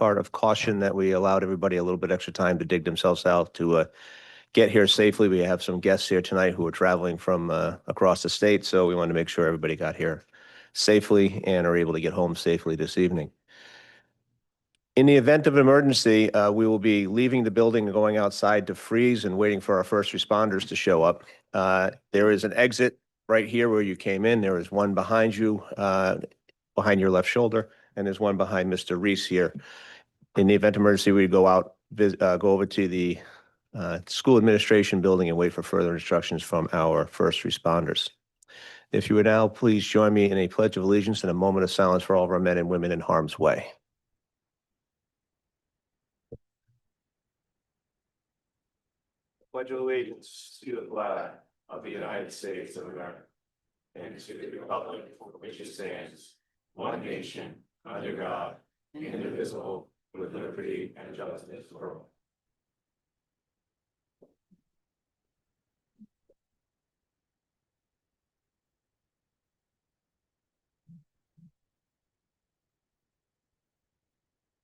part of caution that we allowed everybody a little bit extra time to dig themselves out to get here safely. We have some guests here tonight who are traveling from across the state, so we wanted to make sure everybody got here safely and are able to get home safely this evening. In the event of an emergency, we will be leaving the building and going outside to freeze and waiting for our first responders to show up. There is an exit right here where you came in. There is one behind you, behind your left shoulder, and there's one behind Mr. Reese here. In the event of emergency, we go out, go over to the school administration building and wait for further instructions from our first responders. If you would now please join me in a pledge of allegiance and a moment of silence for all of our men and women in harm's way. Pledge of allegiance to the flag of the United States of America and to the republic for which it stands, one nation, under God, indivisible, with liberty and justice for all.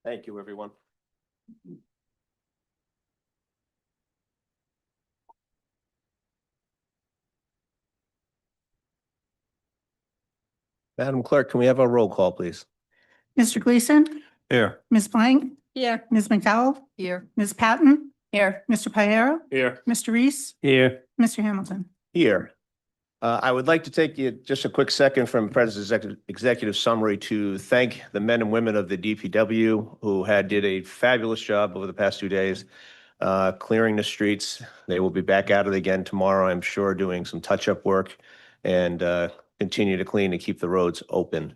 Thank you, everyone. Madam Clerk, can we have a roll call, please? Mr. Gleason? Here. Ms. Blank? Here. Ms. McDowell? Here. Ms. Patton? Here. Mr. Piero? Here. Mr. Reese? Here. Mr. Hamilton? Here. I would like to take you just a quick second from President's executive summary to thank the men and women of the DPW who did a fabulous job over the past 2 days clearing the streets. They will be back at it again tomorrow, I'm sure, doing some touch-up work and continue to clean and keep the roads open.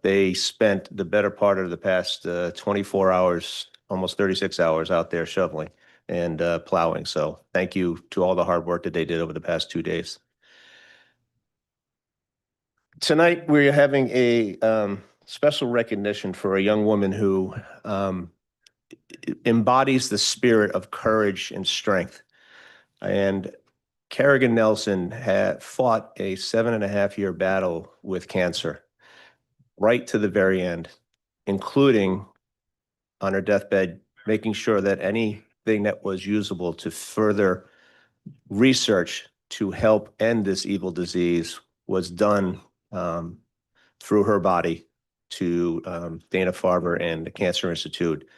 They spent the better part of the past 24 hours, almost 36 hours out there shoveling and plowing. So thank you to all the hard work that they did over the past 2 days. Tonight, we're having a special recognition for a young woman who embodies the spirit of courage and strength. And Kerrigan Nelson had fought a 7.5-year battle with cancer right to the very end, including on her deathbed, making sure that anything that was usable to further research to help end this evil disease was done through her body to Dana-Farber and the Cancer Institute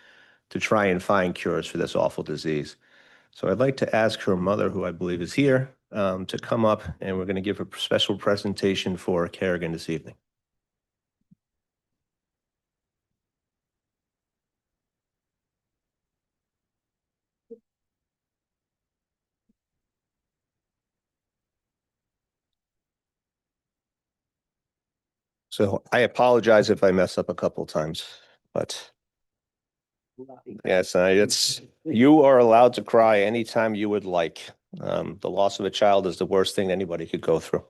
to try and find cures for this awful disease. So I'd like to ask her mother, who I believe is here, to come up, and we're going to give a special presentation for Kerrigan this evening. So I apologize if I mess up a couple times, but yes, you are allowed to cry anytime you would like. The loss of a child is the worst thing anybody could go through.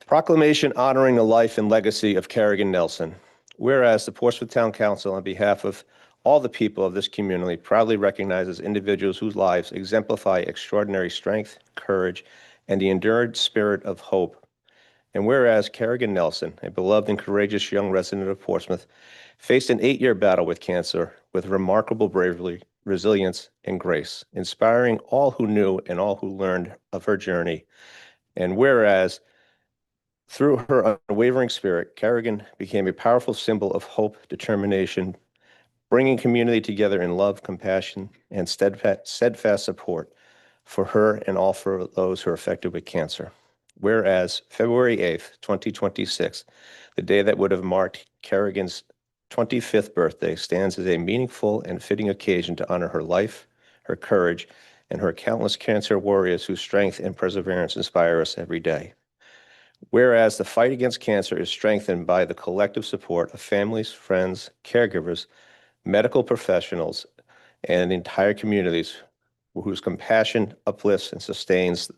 Proclamation honoring the life and legacy of Kerrigan Nelson. Whereas the Portsmouth Town Council, on behalf of all the people of this community, proudly recognizes individuals whose lives exemplify extraordinary strength, courage, and the enduring spirit of hope. And whereas Kerrigan Nelson, a beloved and courageous young resident of Portsmouth, faced an 8-year battle with cancer with remarkable bravery, resilience, and grace, inspiring all who knew and all who learned of her journey. And whereas through her unwavering spirit, Kerrigan became a powerful symbol of hope, determination, bringing community together in love, compassion, and steadfast support for her and all for those who are affected with cancer. Whereas February 8th, 2026, the day that would have marked Kerrigan's 25th birthday, stands as a meaningful and fitting occasion to honor her life, her courage, and her countless cancer warriors whose strength and perseverance inspire us every day. Whereas the fight against cancer is strengthened by the collective support of families, friends, caregivers, medical professionals, and entire communities whose compassion uplifts and sustains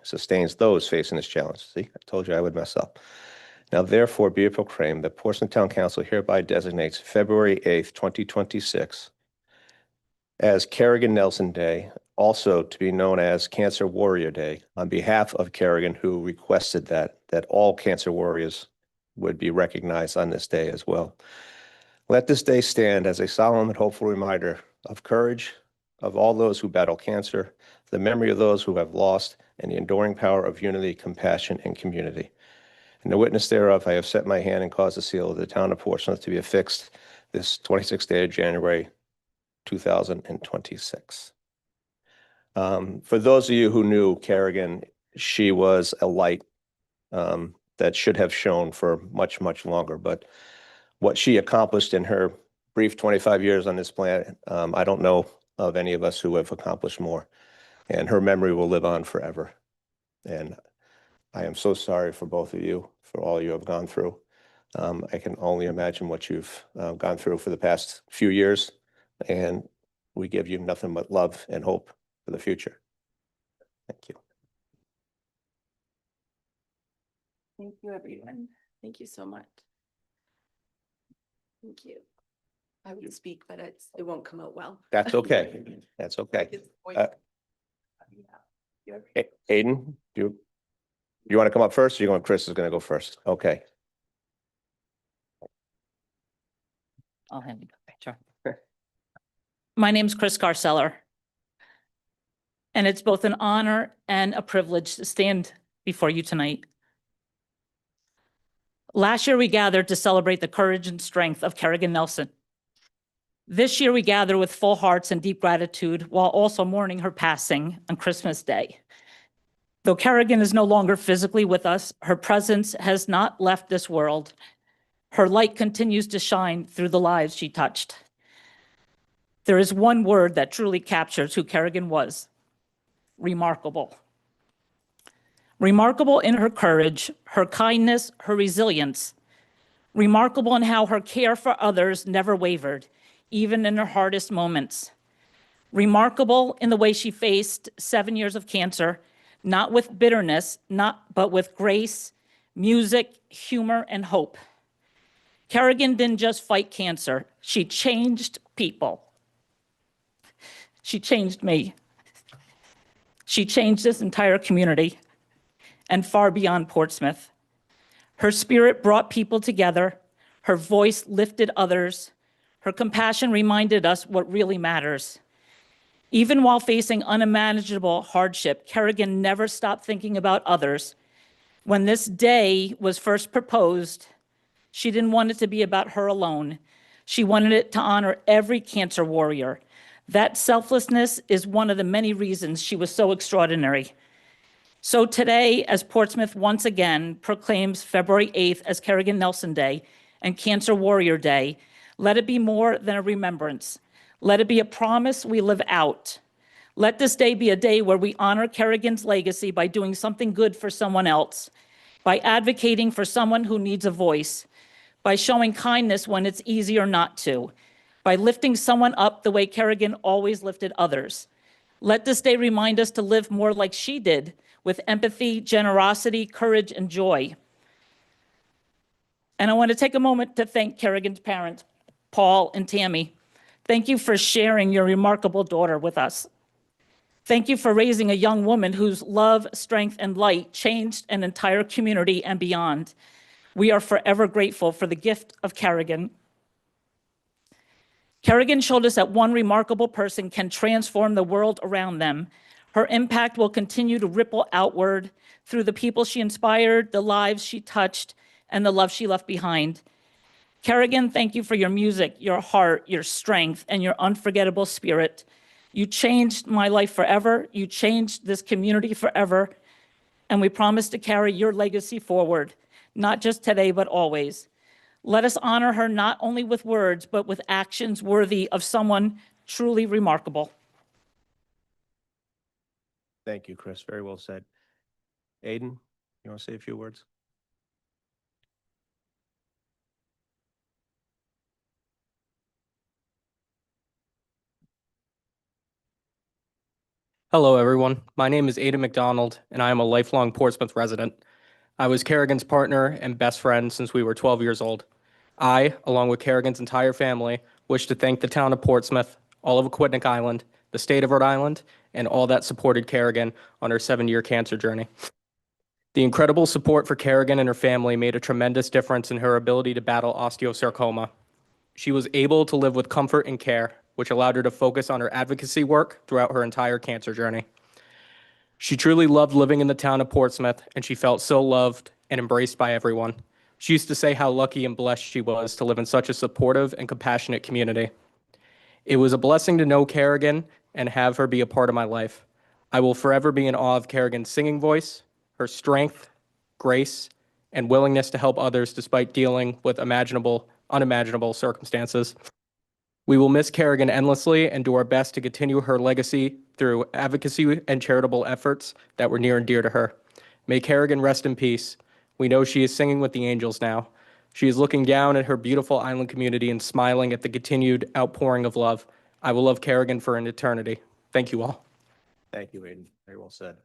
sustains those facing this challenge. See, I told you I would mess up. Now, therefore, be it proclaimed that Portsmouth Town Council hereby designates February 8th, 2026 as Kerrigan Nelson Day, also to be known as Cancer Warrior Day, on behalf of Kerrigan, who requested that all cancer warriors would be recognized on this day as well. Let this day stand as a solemn and hopeful reminder of courage of all those who battle cancer, the memory of those who have lost, and the enduring power of unity, compassion, and community. In the witness thereof, I have set my hand and caused the seal of the town of Portsmouth to be affixed this 26th day of January, 2026. For those of you who knew Kerrigan, she was a light that should have shone for much, much longer. But what she accomplished in her brief 25 years on this planet, I don't know of any of us who have accomplished more. And her memory will live on forever. And I am so sorry for both of you, for all you have gone through. I can only imagine what you've gone through for the past few years. And we give you nothing but love and hope for the future. Thank you. Thank you, everyone. Thank you so much. Thank you. I would speak, but it won't come out well. That's okay. That's okay. Aiden, do you want to come up first, or you want Chris is going to go first? Okay. I'll hand it over. Sure. My name's Chris Garceller. And it's both an honor and a privilege to stand before you tonight. Last year, we gathered to celebrate the courage and strength of Kerrigan Nelson. This year, we gather with full hearts and deep gratitude while also mourning her passing on Christmas Day. Though Kerrigan is no longer physically with us, her presence has not left this world. Her light continues to shine through the lives she touched. There is one word that truly captures who Kerrigan was: remarkable. Remarkable in her courage, her kindness, her resilience. Remarkable in how her care for others never wavered, even in her hardest moments. Remarkable in the way she faced 7 years of cancer, not with bitterness, but with grace, music, humor, and hope. Kerrigan didn't just fight cancer, she changed people. She changed me. She changed this entire community and far beyond Portsmouth. Her spirit brought people together. Her voice lifted others. Her compassion reminded us what really matters. Even while facing unimaginable hardship, Kerrigan never stopped thinking about others. When this day was first proposed, she didn't want it to be about her alone. She wanted it to honor every cancer warrior. That selflessness is one of the many reasons she was so extraordinary. So today, as Portsmouth once again proclaims February 8th as Kerrigan Nelson Day and Cancer Warrior Day, let it be more than a remembrance. Let it be a promise we live out. Let this day be a day where we honor Kerrigan's legacy by doing something good for someone else, by advocating for someone who needs a voice, by showing kindness when it's easier not to, by lifting someone up the way Kerrigan always lifted others. Let this day remind us to live more like she did, with empathy, generosity, courage, and joy. And I want to take a moment to thank Kerrigan's parents, Paul and Tammy. Thank you for sharing your remarkable daughter with us. Thank you for raising a young woman whose love, strength, and light changed an entire community and beyond. We are forever grateful for the gift of Kerrigan. Kerrigan showed us that one remarkable person can transform the world around them. Her impact will continue to ripple outward through the people she inspired, the lives she touched, and the love she left behind. Kerrigan, thank you for your music, your heart, your strength, and your unforgettable spirit. You changed my life forever. You changed this community forever. And we promise to carry your legacy forward, not just today, but always. Let us honor her not only with words, but with actions worthy of someone truly remarkable. Thank you, Chris. Very well said. Aiden, you want to say a few words? Hello, everyone. My name is Aiden McDonald, and I am a lifelong Portsmouth resident. I was Kerrigan's partner and best friend since we were 12 years old. I, along with Kerrigan's entire family, wish to thank the town of Portsmouth, all of Aquidneck Island, the state of Rhode Island, and all that supported Kerrigan on her 7-year cancer journey. The incredible support for Kerrigan and her family made a tremendous difference in her ability to battle osteosarcoma. She was able to live with comfort and care, which allowed her to focus on her advocacy work throughout her entire cancer journey. She truly loved living in the town of Portsmouth, and she felt so loved and embraced by everyone. She used to say how lucky and blessed she was to live in such a supportive and compassionate community. It was a blessing to know Kerrigan and have her be a part of my life. I will forever be in awe of Kerrigan's singing voice, her strength, grace, and willingness to help others despite dealing with unimaginable circumstances. We will miss Kerrigan endlessly and do our best to continue her legacy through advocacy and charitable efforts that were near and dear to her. May Kerrigan rest in peace. We know she is singing with the angels now. She is looking down at her beautiful island community and smiling at the continued outpouring of love. I will love Kerrigan for an eternity. Thank you all. Thank you, Aiden. Very well said.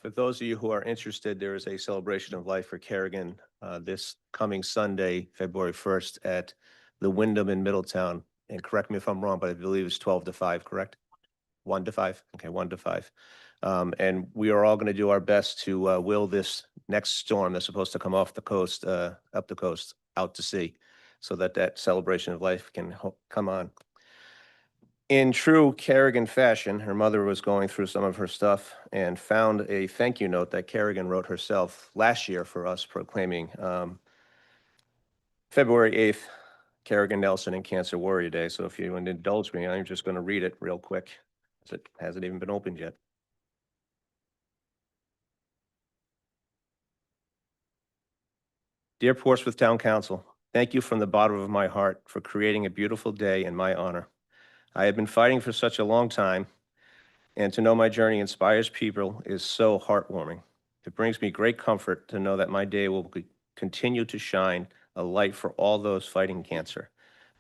For those of you who are interested, there is a celebration of life for Kerrigan this coming Sunday, February 1st at the Wyndham in Middletown. And correct me if I'm wrong, but I believe it's 12 to 5, correct? 1 to 5? Okay, 1 to 5. And we are all going to do our best to will this next storm that's supposed to come off the coast, up the coast, out to sea, so that that celebration of life can come on. In true Kerrigan fashion, her mother was going through some of her stuff and found a thank you note that Kerrigan wrote herself last year for us, proclaiming February 8th, Kerrigan Nelson and Cancer Warrior Day. So if you would indulge me, I'm just going to read it real quick, as it hasn't even been opened yet. Dear Portsmouth Town Council, thank you from the bottom of my heart for creating a beautiful day in my honor. I have been fighting for such a long time, and to know my journey inspires people is so heartwarming. It brings me great comfort to know that my day will continue to shine a light for all those fighting cancer.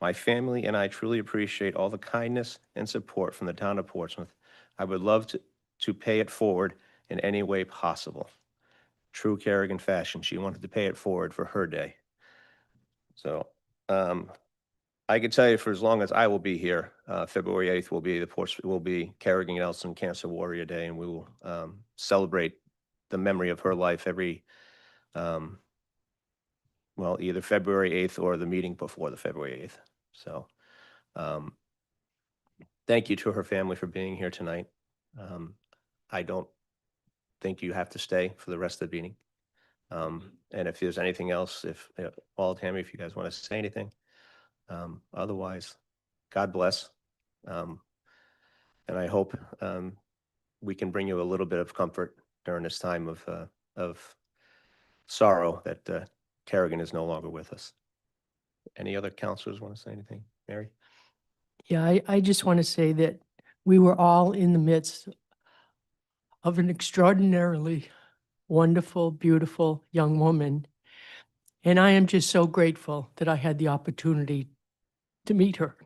My family and I truly appreciate all the kindness and support from the town of Portsmouth. I would love to pay it forward in any way possible. True Kerrigan fashion, she wanted to pay it forward for her day. So, I can tell you for as long as I will be here, February 8th will be Kerrigan Nelson Cancer Warrior Day, and we will celebrate the memory of her life every, well, either February 8th or the meeting before the February 8th. So thank you to her family for being here tonight. I don't think you have to stay for the rest of the meeting. And if there's anything else, Paul, Tammy, if you guys want to say anything. Otherwise, God bless. And I hope we can bring you a little bit of comfort during this time of sorrow that Kerrigan is no longer with us. Any other counselors want to say anything? Mary? Yeah, I just want to say that we were all in the midst of an extraordinarily wonderful, beautiful young woman. And I am just so grateful that I had the opportunity to meet her.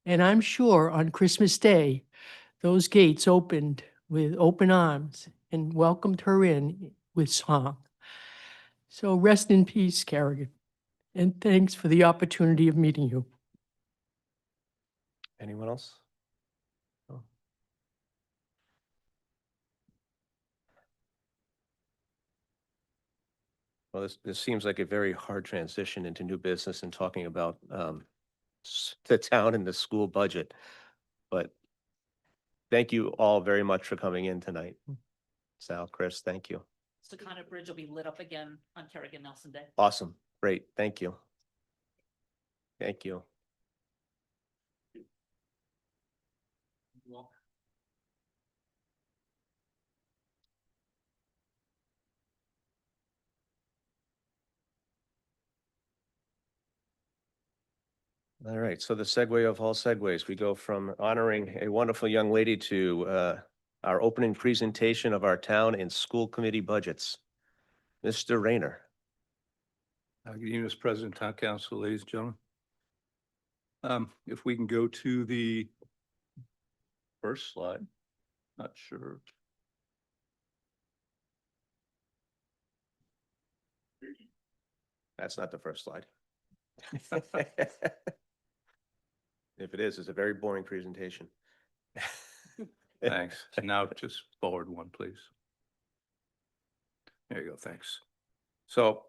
And I'm sure on Christmas Day, those gates opened with open arms and welcomed her in with song. So rest in peace, Kerrigan. And thanks for the opportunity of meeting you. Anyone else? No? Well, this seems like a very hard transition into new business and talking about the town and the school budget. But thank you all very much for coming in tonight. Sal, Chris, thank you. Secana Bridge will be lit up again on Kerrigan Nelson Day. Awesome. Great. Thank you. Thank you. All right, so the segue of all segues, we go from honoring a wonderful young lady to our opening presentation of our town and school committee budgets. Mr. Rayner. Good evening, Mr. President, Town Council, ladies and gentlemen. If we can go to the first slide, not sure. That's not the first slide. If it is, it's a very boring presentation. Thanks. Now just forward one, please. There you go, thanks. So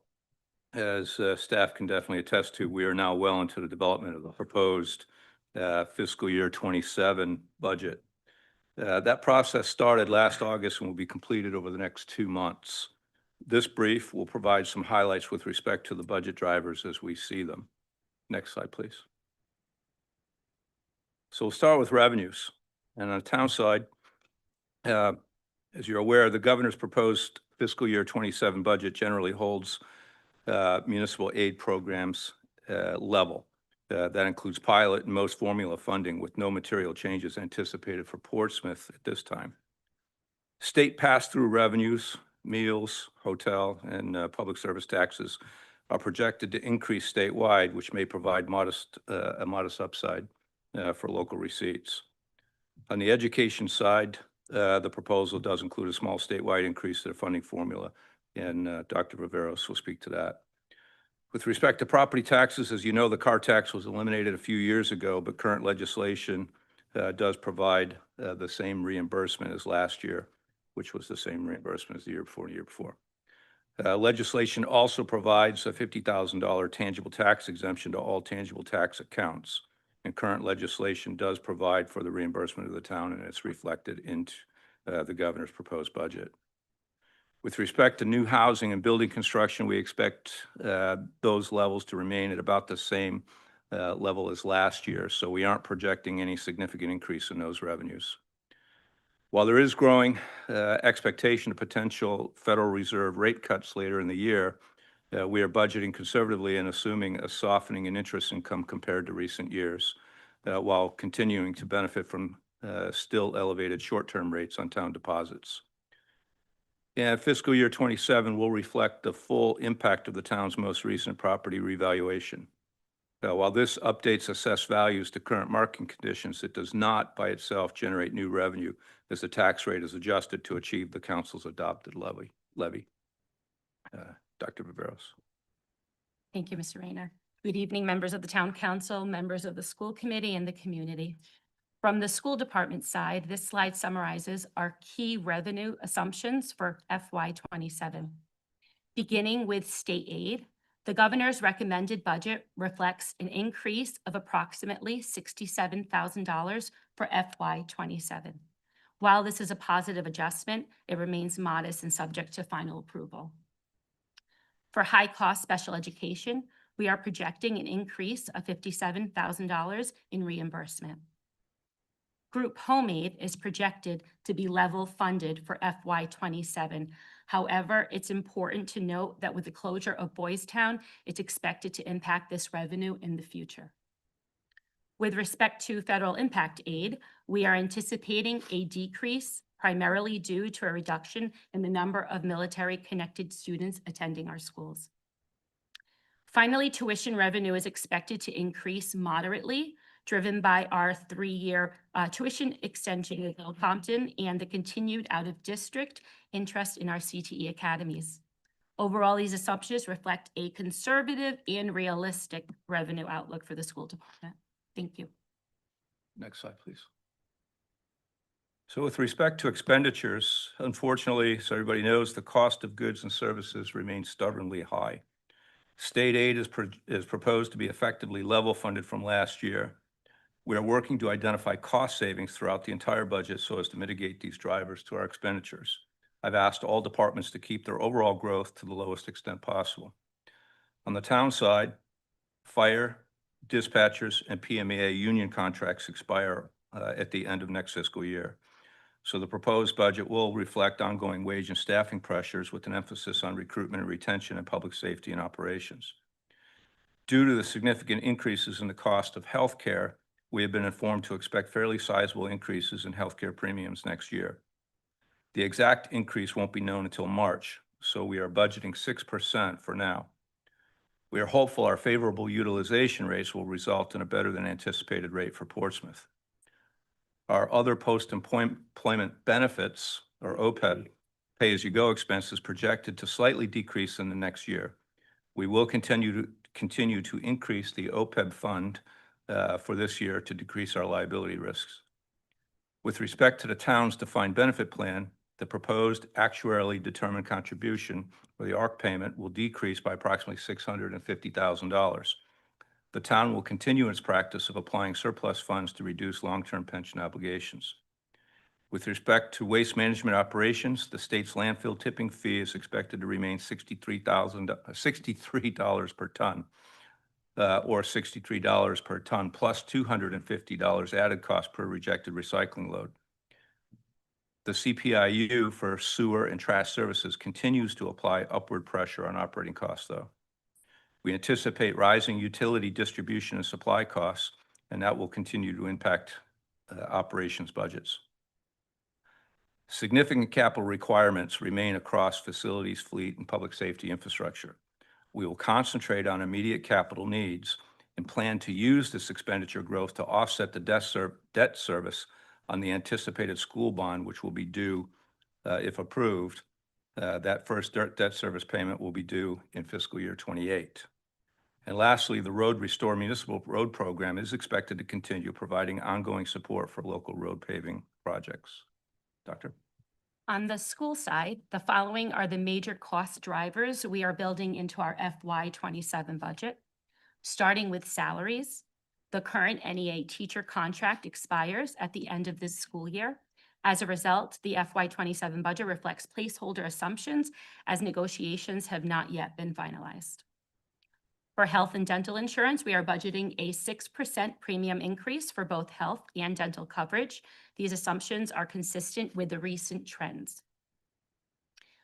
as staff can definitely attest to, we are now well into the development of the proposed fiscal year 27 budget. That process started last August and will be completed over the next 2 months. This brief will provide some highlights with respect to the budget drivers as we see them. Next slide, please. So we'll start with revenues. And on the town side, as you're aware, the governor's proposed fiscal year 27 budget generally holds municipal aid programs level. That includes pilot and most formula funding with no material changes anticipated for Portsmouth at this time. State pass-through revenues, meals, hotel, and public service taxes are projected to increase statewide, which may provide a modest upside for local receipts. On the education side, the proposal does include a small statewide increase to the funding formula, and Dr. Viveros will speak to that. With respect to property taxes, as you know, the car tax was eliminated a few years ago, but current legislation does provide the same reimbursement as last year, which was the same reimbursement as the year before and the year before. Legislation also provides a $50,000 tangible tax exemption to all tangible tax accounts. And current legislation does provide for the reimbursement of the town, and it's reflected into the governor's proposed budget. With respect to new housing and building construction, we expect those levels to remain at about the same level as last year, so we aren't projecting any significant increase in those revenues. While there is growing expectation of potential Federal Reserve rate cuts later in the year, we are budgeting conservatively and assuming a softening in interest income compared to recent years, while continuing to benefit from still elevated short-term rates on town deposits. And fiscal year 27 will reflect the full impact of the town's most recent property revaluation. While this updates assessed values to current market conditions, it does not by itself generate new revenue as the tax rate is adjusted to achieve the council's adopted levy. Dr. Viveros. Thank you, Mr. Rayner. Good evening, members of the Town Council, members of the school committee, and the community. From the school department side, this slide summarizes our key revenue assumptions for FY27. Beginning with state aid, the governor's recommended budget reflects an increase of approximately $67,000 for FY27. While this is a positive adjustment, it remains modest and subject to final approval. For high-cost special education, we are projecting an increase of $57,000 in reimbursement. Group home aid is projected to be level funded for FY27. However, it's important to note that with the closure of Boys Town, it's expected to impact this revenue in the future. With respect to federal impact aid, we are anticipating a decrease primarily due to a reduction in the number of military-connected students attending our schools. Finally, tuition revenue is expected to increase moderately, driven by our 3-year tuition extension with Bill Compton and the continued out-of-district interest in our CTE academies. Overall, these assumptions reflect a conservative and realistic revenue outlook for the school department. Thank you. Next slide, please. So with respect to expenditures, unfortunately, so everybody knows, the cost of goods and services remains stubbornly high. State aid is proposed to be effectively level funded from last year. We are working to identify cost savings throughout the entire budget so as to mitigate these drivers to our expenditures. I've asked all departments to keep their overall growth to the lowest extent possible. On the town side, fire, dispatchers, and PMEA union contracts expire at the end of next fiscal year. So the proposed budget will reflect ongoing wage and staffing pressures with an emphasis on recruitment and retention and public safety and operations. Due to the significant increases in the cost of healthcare, we have been informed to expect fairly sizable increases in healthcare premiums next year. The exact increase won't be known until March, so we are budgeting 6% for now. We are hopeful our favorable utilization rates will result in a better than anticipated rate for Portsmouth. Our other post-employment benefits, or OPEB, pay-as-you-go expenses projected to slightly decrease in the next year. We will continue to increase the OPEB fund for this year to decrease our liability risks. With respect to the town's defined benefit plan, The proposed actuarially determined contribution for the ARC payment will decrease by approximately $650,000. The town will continue its practice of applying surplus funds to reduce long-term pension obligations. With respect to waste management operations, the state's landfill tipping fee is expected to remain $63 per ton, or $63 per ton, plus $250 added cost per rejected recycling load. The CPIU for sewer and trash services continues to apply upward pressure on operating costs, though. We anticipate rising utility distribution and supply costs, and that will continue to impact operations budgets. Significant capital requirements remain across facilities, fleet, and public safety infrastructure. We will concentrate on immediate capital needs and plan to use this expenditure growth to offset the debt service on the anticipated school bond, which will be due, if approved. That first debt service payment will be due in fiscal year 28. And lastly, the Road Restore Municipal Road Program is expected to continue providing ongoing support for local road paving projects. Doctor? On the school side, the following are the major cost drivers we are building into our FY27 budget. Starting with salaries, the current NEA teacher contract expires at the end of this school year. As a result, the FY27 budget reflects placeholder assumptions as negotiations have not yet been finalized. For health and dental insurance, we are budgeting a 6% premium increase for both health and dental coverage. These assumptions are consistent with the recent trends.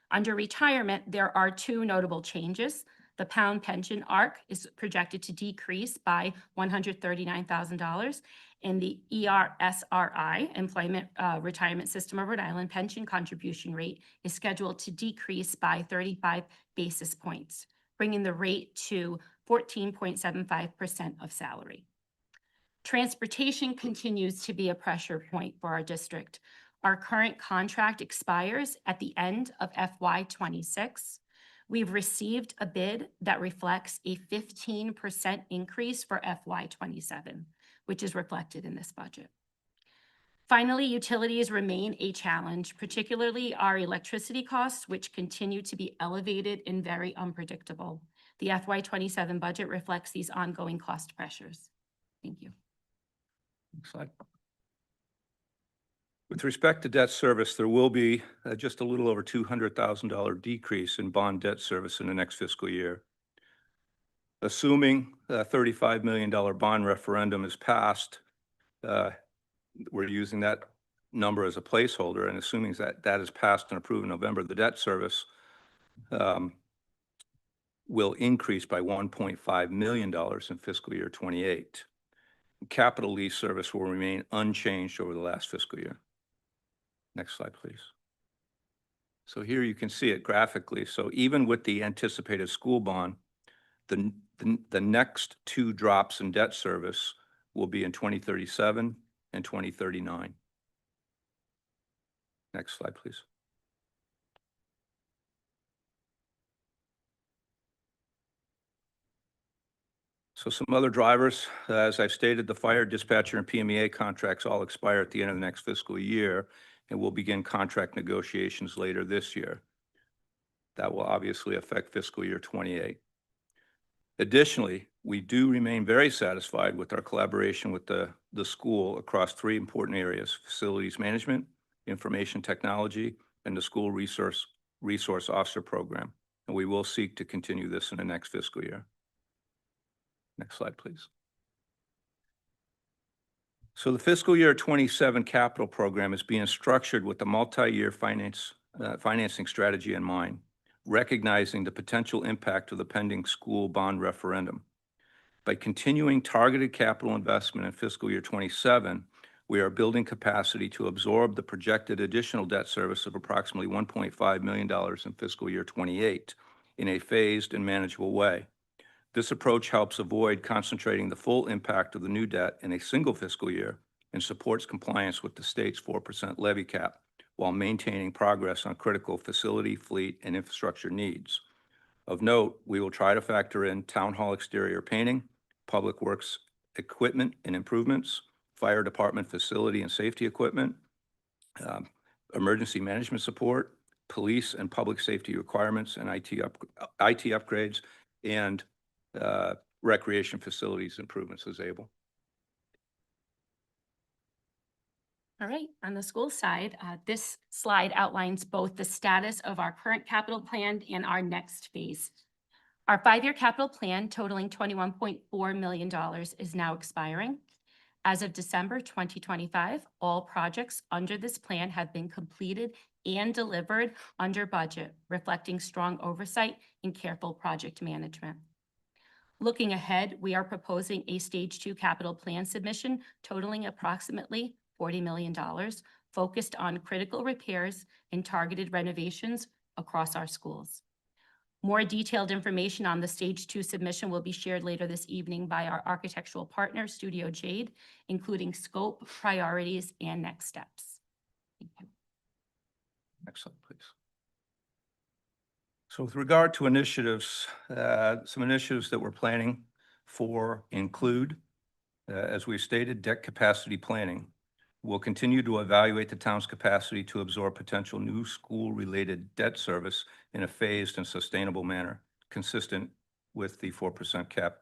Under retirement, there are two notable changes. The Pound pension ARC is projected to decrease by $139,000, and the ERSRI, Employment Retirement System of Rhode Island pension contribution rate, is scheduled to decrease by 35 basis points, bringing the rate to 14.75% of salary. Transportation continues to be a pressure point for our district. Our current contract expires at the end of FY26. We've received a bid that reflects a 15% increase for FY27, which is reflected in this budget. Finally, utilities remain a challenge, particularly our electricity costs, which continue to be elevated and very unpredictable. The FY27 budget reflects these ongoing cost pressures. Thank you. Next slide. With respect to debt service, there will be just a little over $200,000 decrease in bond debt service in the next fiscal year. Assuming a $35 million bond referendum is passed, we're using that number as a placeholder, and assuming that is passed and approved in November, the debt service will increase by $1.5 million in fiscal year 28. Capital lease service will remain unchanged over the last fiscal year. Next slide, please. So here you can see it graphically. So even with the anticipated school bond, the next two drops in debt service will be in 2037 and 2039. Next slide, please. So some other drivers, as I've stated, the fire dispatcher and PMEA contracts all expire at the end of the next fiscal year, and we'll begin contract negotiations later this year. That will obviously affect fiscal year 28. Additionally, we do remain very satisfied with our collaboration with the school across three important areas: facilities management, information technology, and the school resource officer program. And we will seek to continue this in the next fiscal year. Next slide, please. So the fiscal year 27 capital program is being structured with a multi-year financing strategy in mind, recognizing the potential impact of the pending school bond referendum. By continuing targeted capital investment in fiscal year 27, we are building capacity to absorb the projected additional debt service of approximately $1.5 million in fiscal year 28 in a phased and manageable way. This approach helps avoid concentrating the full impact of the new debt in a single fiscal year and supports compliance with the state's 4% levy cap while maintaining progress on critical facility, fleet, and infrastructure needs. Of note, we will try to factor in town hall exterior painting, public works equipment and improvements, fire department facility and safety equipment, emergency management support, police and public safety requirements and IT upgrades, and recreation facilities improvements is able. All right, on the school side, this slide outlines both the status of our current capital plan and our next phase. Our 5-year capital plan totaling $21.4 million is now expiring. As of December 2025, all projects under this plan have been completed and delivered under budget, reflecting strong oversight and careful project management. Looking ahead, we are proposing a Stage 2 capital plan submission totaling approximately $40 million, focused on critical repairs and targeted renovations across our schools. More detailed information on the Stage 2 submission will be shared later this evening by our architectural partner, Studio Jade, including scope, priorities, and next steps. Thank you. Next slide, please. So with regard to initiatives, some initiatives that we're planning for include, as we've stated, debt capacity planning. We'll continue to evaluate the town's capacity to absorb potential new school-related debt service in a phased and sustainable manner, consistent with the 4% cap.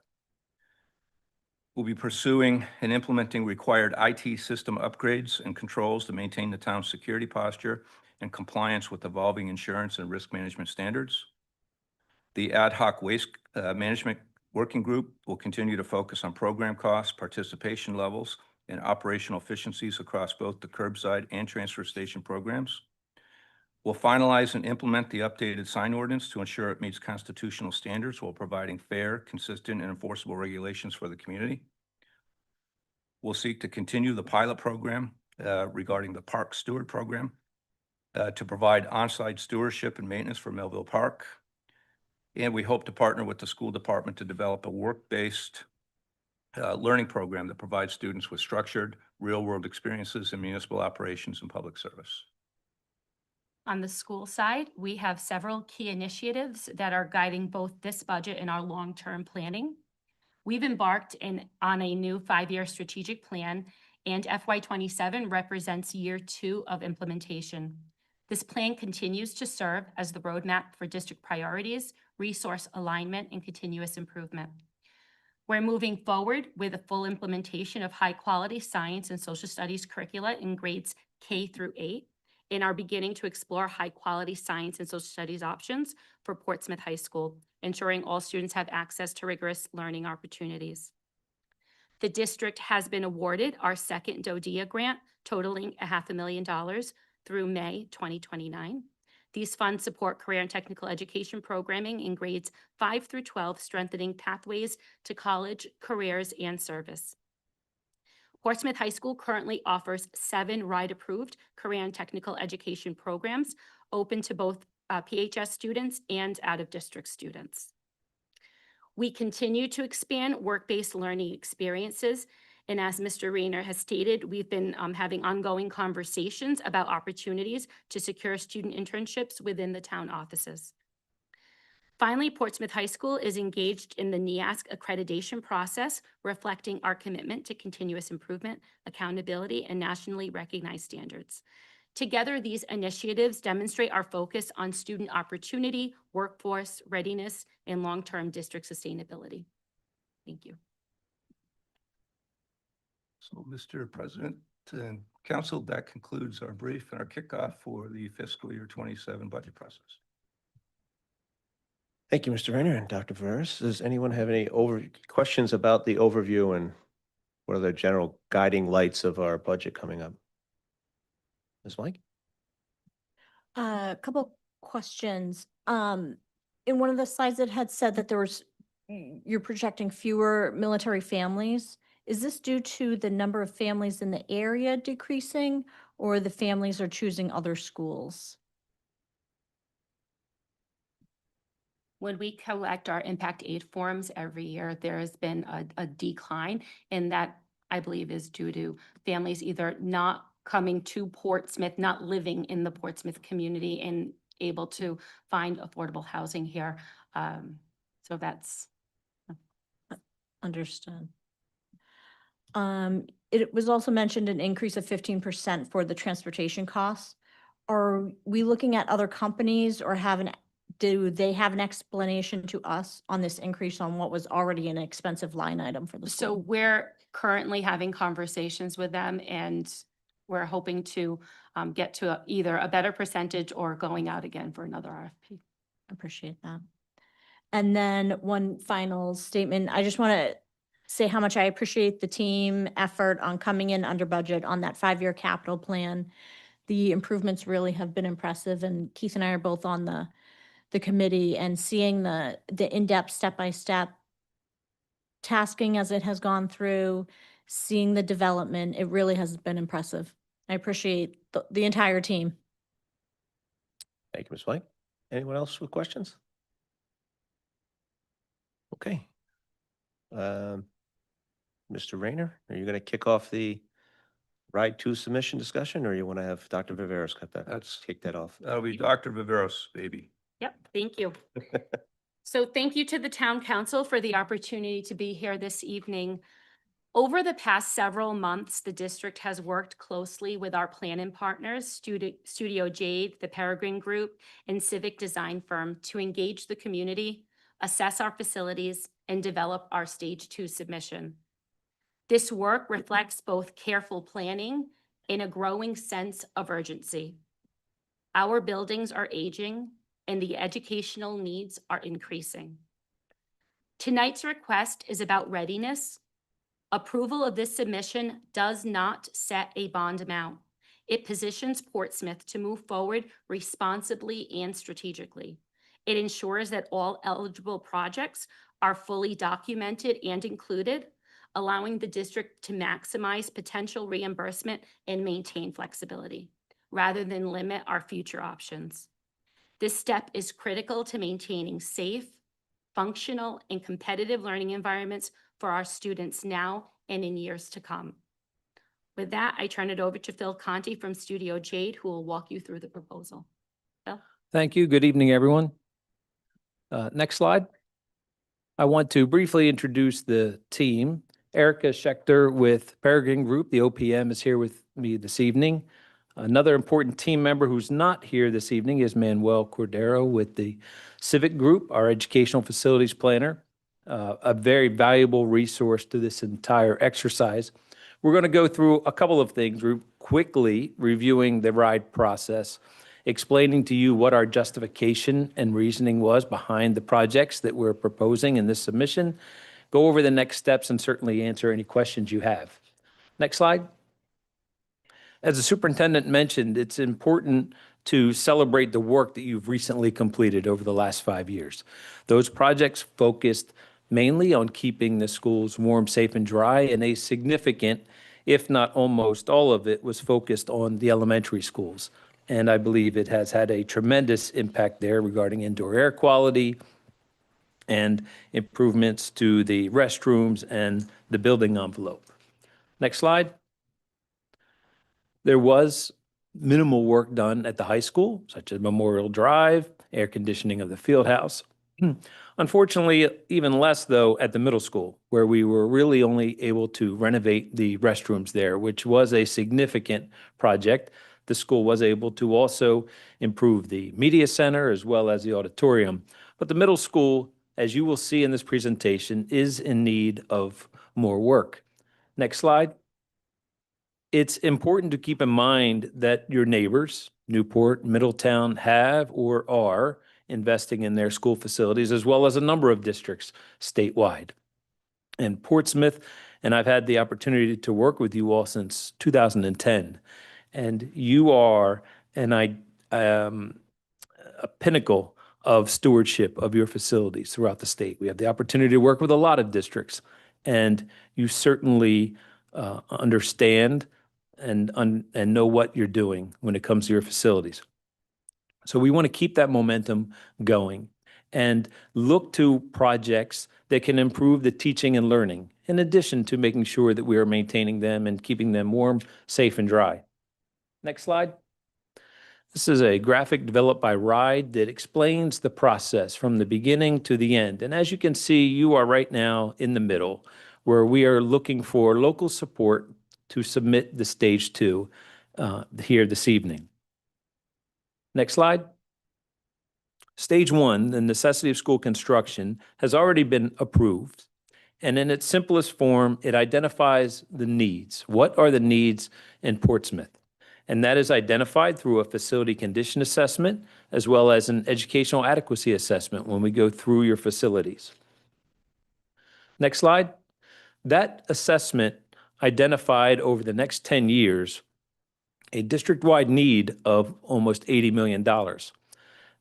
We'll be pursuing and implementing required IT system upgrades and controls to maintain the town's security posture and compliance with evolving insurance and risk management standards. The ad hoc waste management working group will continue to focus on program costs, participation levels, and operational efficiencies across both the curbside and transfer station programs. We'll finalize and implement the updated sign ordinance to ensure it meets constitutional standards while providing fair, consistent, and enforceable regulations for the community. We'll seek to continue the pilot program regarding the Park Steward Program to provide on-site stewardship and maintenance for Melville Park. And we hope to partner with the school department to develop a work-based learning program that provides students with structured, real-world experiences in municipal operations and public service. On the school side, we have several key initiatives that are guiding both this budget and our long-term planning. We've embarked on a new 5-year strategic plan, and FY27 represents year 2 of implementation. This plan continues to serve as the roadmap for district priorities, resource alignment, and continuous improvement. We're moving forward with a full implementation of high-quality science and social studies curricula in grades K through 8, and are beginning to explore high-quality science and social studies options for Portsmouth High School, ensuring all students have access to rigorous learning opportunities. The district has been awarded our second DODEA grant, totaling $500,000 through May 2029. These funds support career and technical education programming in grades 5 through 12, strengthening pathways to college, careers, and service. Portsmouth High School currently offers 7 RIDE-approved career and technical education programs open to both PHS students and out-of-district students. We continue to expand work-based learning experiences, and as Mr. Rayner has stated, we've been having ongoing conversations about opportunities to secure student internships within the town offices. Finally, Portsmouth High School is engaged in the NEASC accreditation process, reflecting our commitment to continuous improvement, accountability, and nationally recognized standards. Together, these initiatives demonstrate our focus on student opportunity, workforce readiness, and long-term district sustainability. Thank you. So, Mr. President and Council, that concludes our brief and our kickoff for the fiscal year 27 budget process. Thank you, Mr. Rayner and Dr. Veras. Does anyone have any questions about the overview and what are the general guiding lights of our budget coming up? Ms. Mike? A couple questions. In one of the slides it had said that you're projecting fewer military families. Is this due to the number of families in the area decreasing, or the families are choosing other schools? When we collect our impact aid forms every year, there has been a decline, and that, I believe, is due to families either not coming to Portsmouth, not living in the Portsmouth community and able to find affordable housing here. So that's Understood. It was also mentioned an increase of 15% for the transportation costs. are we looking at other companies or do they have an explanation to us on this increase on what was already an expensive line item for the So school? we're currently having conversations with them and we're hoping to get to either a better percentage or going out again for another RFP. Appreciate that. And then one final statement, I just want to say how much I appreciate the team effort on coming in under budget on that 5-year capital plan. The improvements really have been impressive, and Keith and I are both on the committee, and seeing the in-depth step-by-step tasking as it has gone through, seeing the development, it really has been impressive. I appreciate the entire team. Thank you, Ms. White. Anyone else with questions? Okay. Mr. Rayner, are you going to kick off the RIDE 2 submission discussion, or you want to have Dr. Viveros kick that off? That'll be Dr. Viveros, baby. Yep, thank you. So thank you to the town council for the opportunity to be here this evening. Over the past several months, the district has worked closely with our planning partners, Studio Jade, the Peregrine Group, and civic design firm to engage the community, assess our facilities, and develop our Stage 2 submission. This work reflects both careful planning and a growing sense of urgency. Our buildings are aging, and the educational needs are increasing. Tonight's request is about readiness. Approval of this submission does not set a bond amount. It positions Portsmouth to move forward responsibly and strategically. It ensures that all eligible projects are fully documented and included, allowing the district to maximize potential reimbursement and maintain flexibility, rather than limit our future options. This step is critical to maintaining safe, functional, and competitive learning environments for our students now and in years to come. With that, I turn it over to Phil Conti from Studio Jade, who will walk you through the proposal. Phil? Thank you. Good evening, everyone. Next slide. I want to briefly introduce the team. Erica Schechter with Peregrine Group, the OPM, is here with me this evening. Another important team member who's not here this evening is Manuel Cordero with the Civic Group, our educational facilities planner, a very valuable resource to this entire exercise. We're going to go through a couple of things. We're quickly reviewing the RIDE process, explaining to you what our justification and reasoning was behind the projects that we're proposing in this submission, go over the next steps, and certainly answer any questions you have. Next slide. As the superintendent mentioned, it's important to celebrate the work that you've recently completed over the last 5 years. Those projects focused mainly on keeping the schools warm, safe, and dry, and a significant, if not almost all of it, was focused on the elementary schools. And I believe it has had a tremendous impact there regarding indoor air quality and improvements to the restrooms and the building envelope. Next slide. There was minimal work done at the high school, such as Memorial Drive, air conditioning of the field house. Unfortunately, even less, though, at the middle school, where we were really only able to renovate the restrooms there, which was a significant project. The school was able to also improve the media center as well as the auditorium. But the middle school, as you will see in this presentation, is in need of more work. Next slide. It's important to keep in mind that your neighbors, Newport, Middletown, have or are investing in their school facilities, as well as a number of districts statewide. And Portsmouth, and I've had the opportunity to work with you all since 2010, and you are a pinnacle of stewardship of your facilities throughout the state. We have the opportunity to work with a lot of districts, and you certainly understand and know what you're doing when it comes to your facilities. So we want to keep that momentum going and look to projects that can improve the teaching and learning, in addition to making sure that we are maintaining them and keeping them warm, safe, and dry. Next slide. This is a graphic developed by RIDE that explains the process from the beginning to the end. And as you can see, you are right now in the middle, where we are looking for local support to submit the Stage 2 here this evening. Next slide. Stage 1, the necessity of school construction, has already been approved. And in its simplest form, it identifies the needs. What are the needs in Portsmouth? And that is identified through a facility condition assessment as well as an educational adequacy assessment when we go through your facilities. Next slide. That assessment identified over the next 10 years a district-wide need of almost $80 million.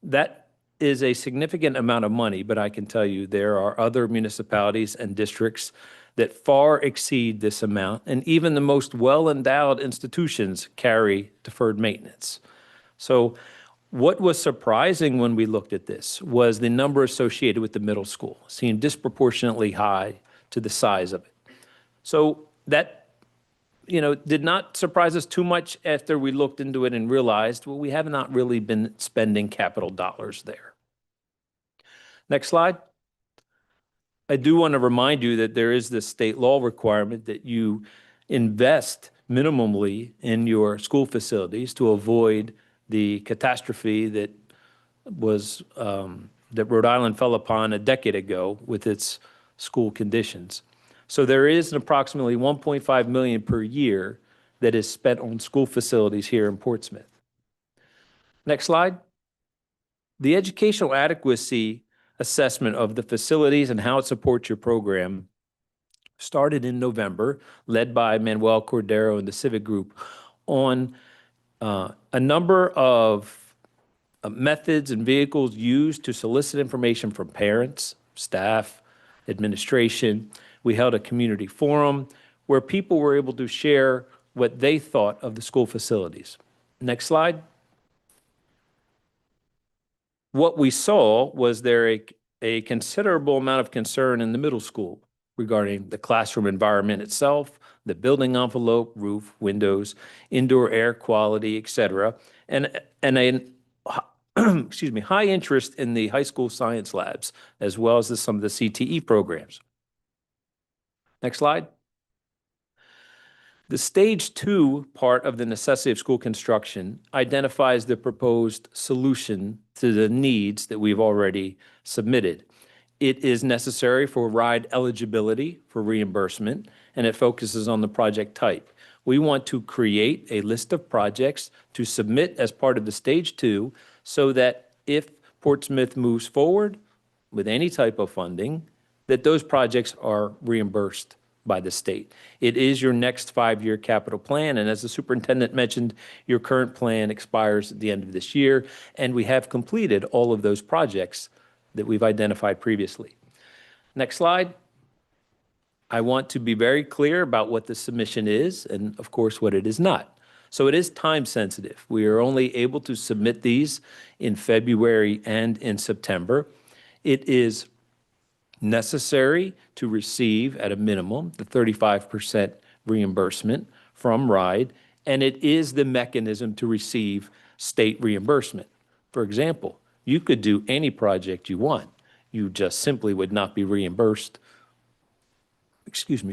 That is a significant amount of money, but I can tell you there are other municipalities and districts that far exceed this amount, and even the most well-endowed institutions carry deferred maintenance. So what was surprising when we looked at this was the number associated with the middle school seemed disproportionately high to the size of it. So that did not surprise us too much after we looked into it and realized, well, we have not really been spending capital dollars there. Next slide. I do want to remind you that there is this state law requirement that you invest minimally in your school facilities to avoid the catastrophe that was that Rhode Island fell upon a decade ago with its school conditions. So there is an approximately $1.5 million per year that is spent on school facilities here in Portsmouth. Next slide. The educational adequacy assessment of the facilities and how it supports your program started in November, led by Manuel Cordero and the Civic Group, on a number of methods and vehicles used to solicit information from parents, staff, administration. We held a community forum where people were able to share what they thought of the school facilities. Next slide. What we saw was there a considerable amount of concern in the middle school regarding the classroom environment itself, the building envelope, roof, windows, indoor air quality, et cetera, and a excuse me, high interest in the high school science labs, as well as some of the CTE programs. Next slide. The stage 2 part of the necessity of school construction identifies the proposed solution to the needs that we've already submitted. It is necessary for RIDE eligibility for reimbursement, and it focuses on the project type. We want to create a list of projects to submit as part of the stage 2 so that if Portsmouth moves forward with any type of funding, that those projects are reimbursed by the state. It is your next 5-year capital plan, and as the superintendent mentioned, your current plan expires at the end of this year, and we have completed all of those projects that we've identified previously. Next slide. I want to be very clear about what the submission is and, of course, what it is not. So it is time sensitive. We are only able to submit these in February and in September. It is necessary to receive, at a minimum, the 35% reimbursement from RIDE, and it is the mechanism to receive state reimbursement. For example, you could do any project you want. You just simply would not be reimbursed,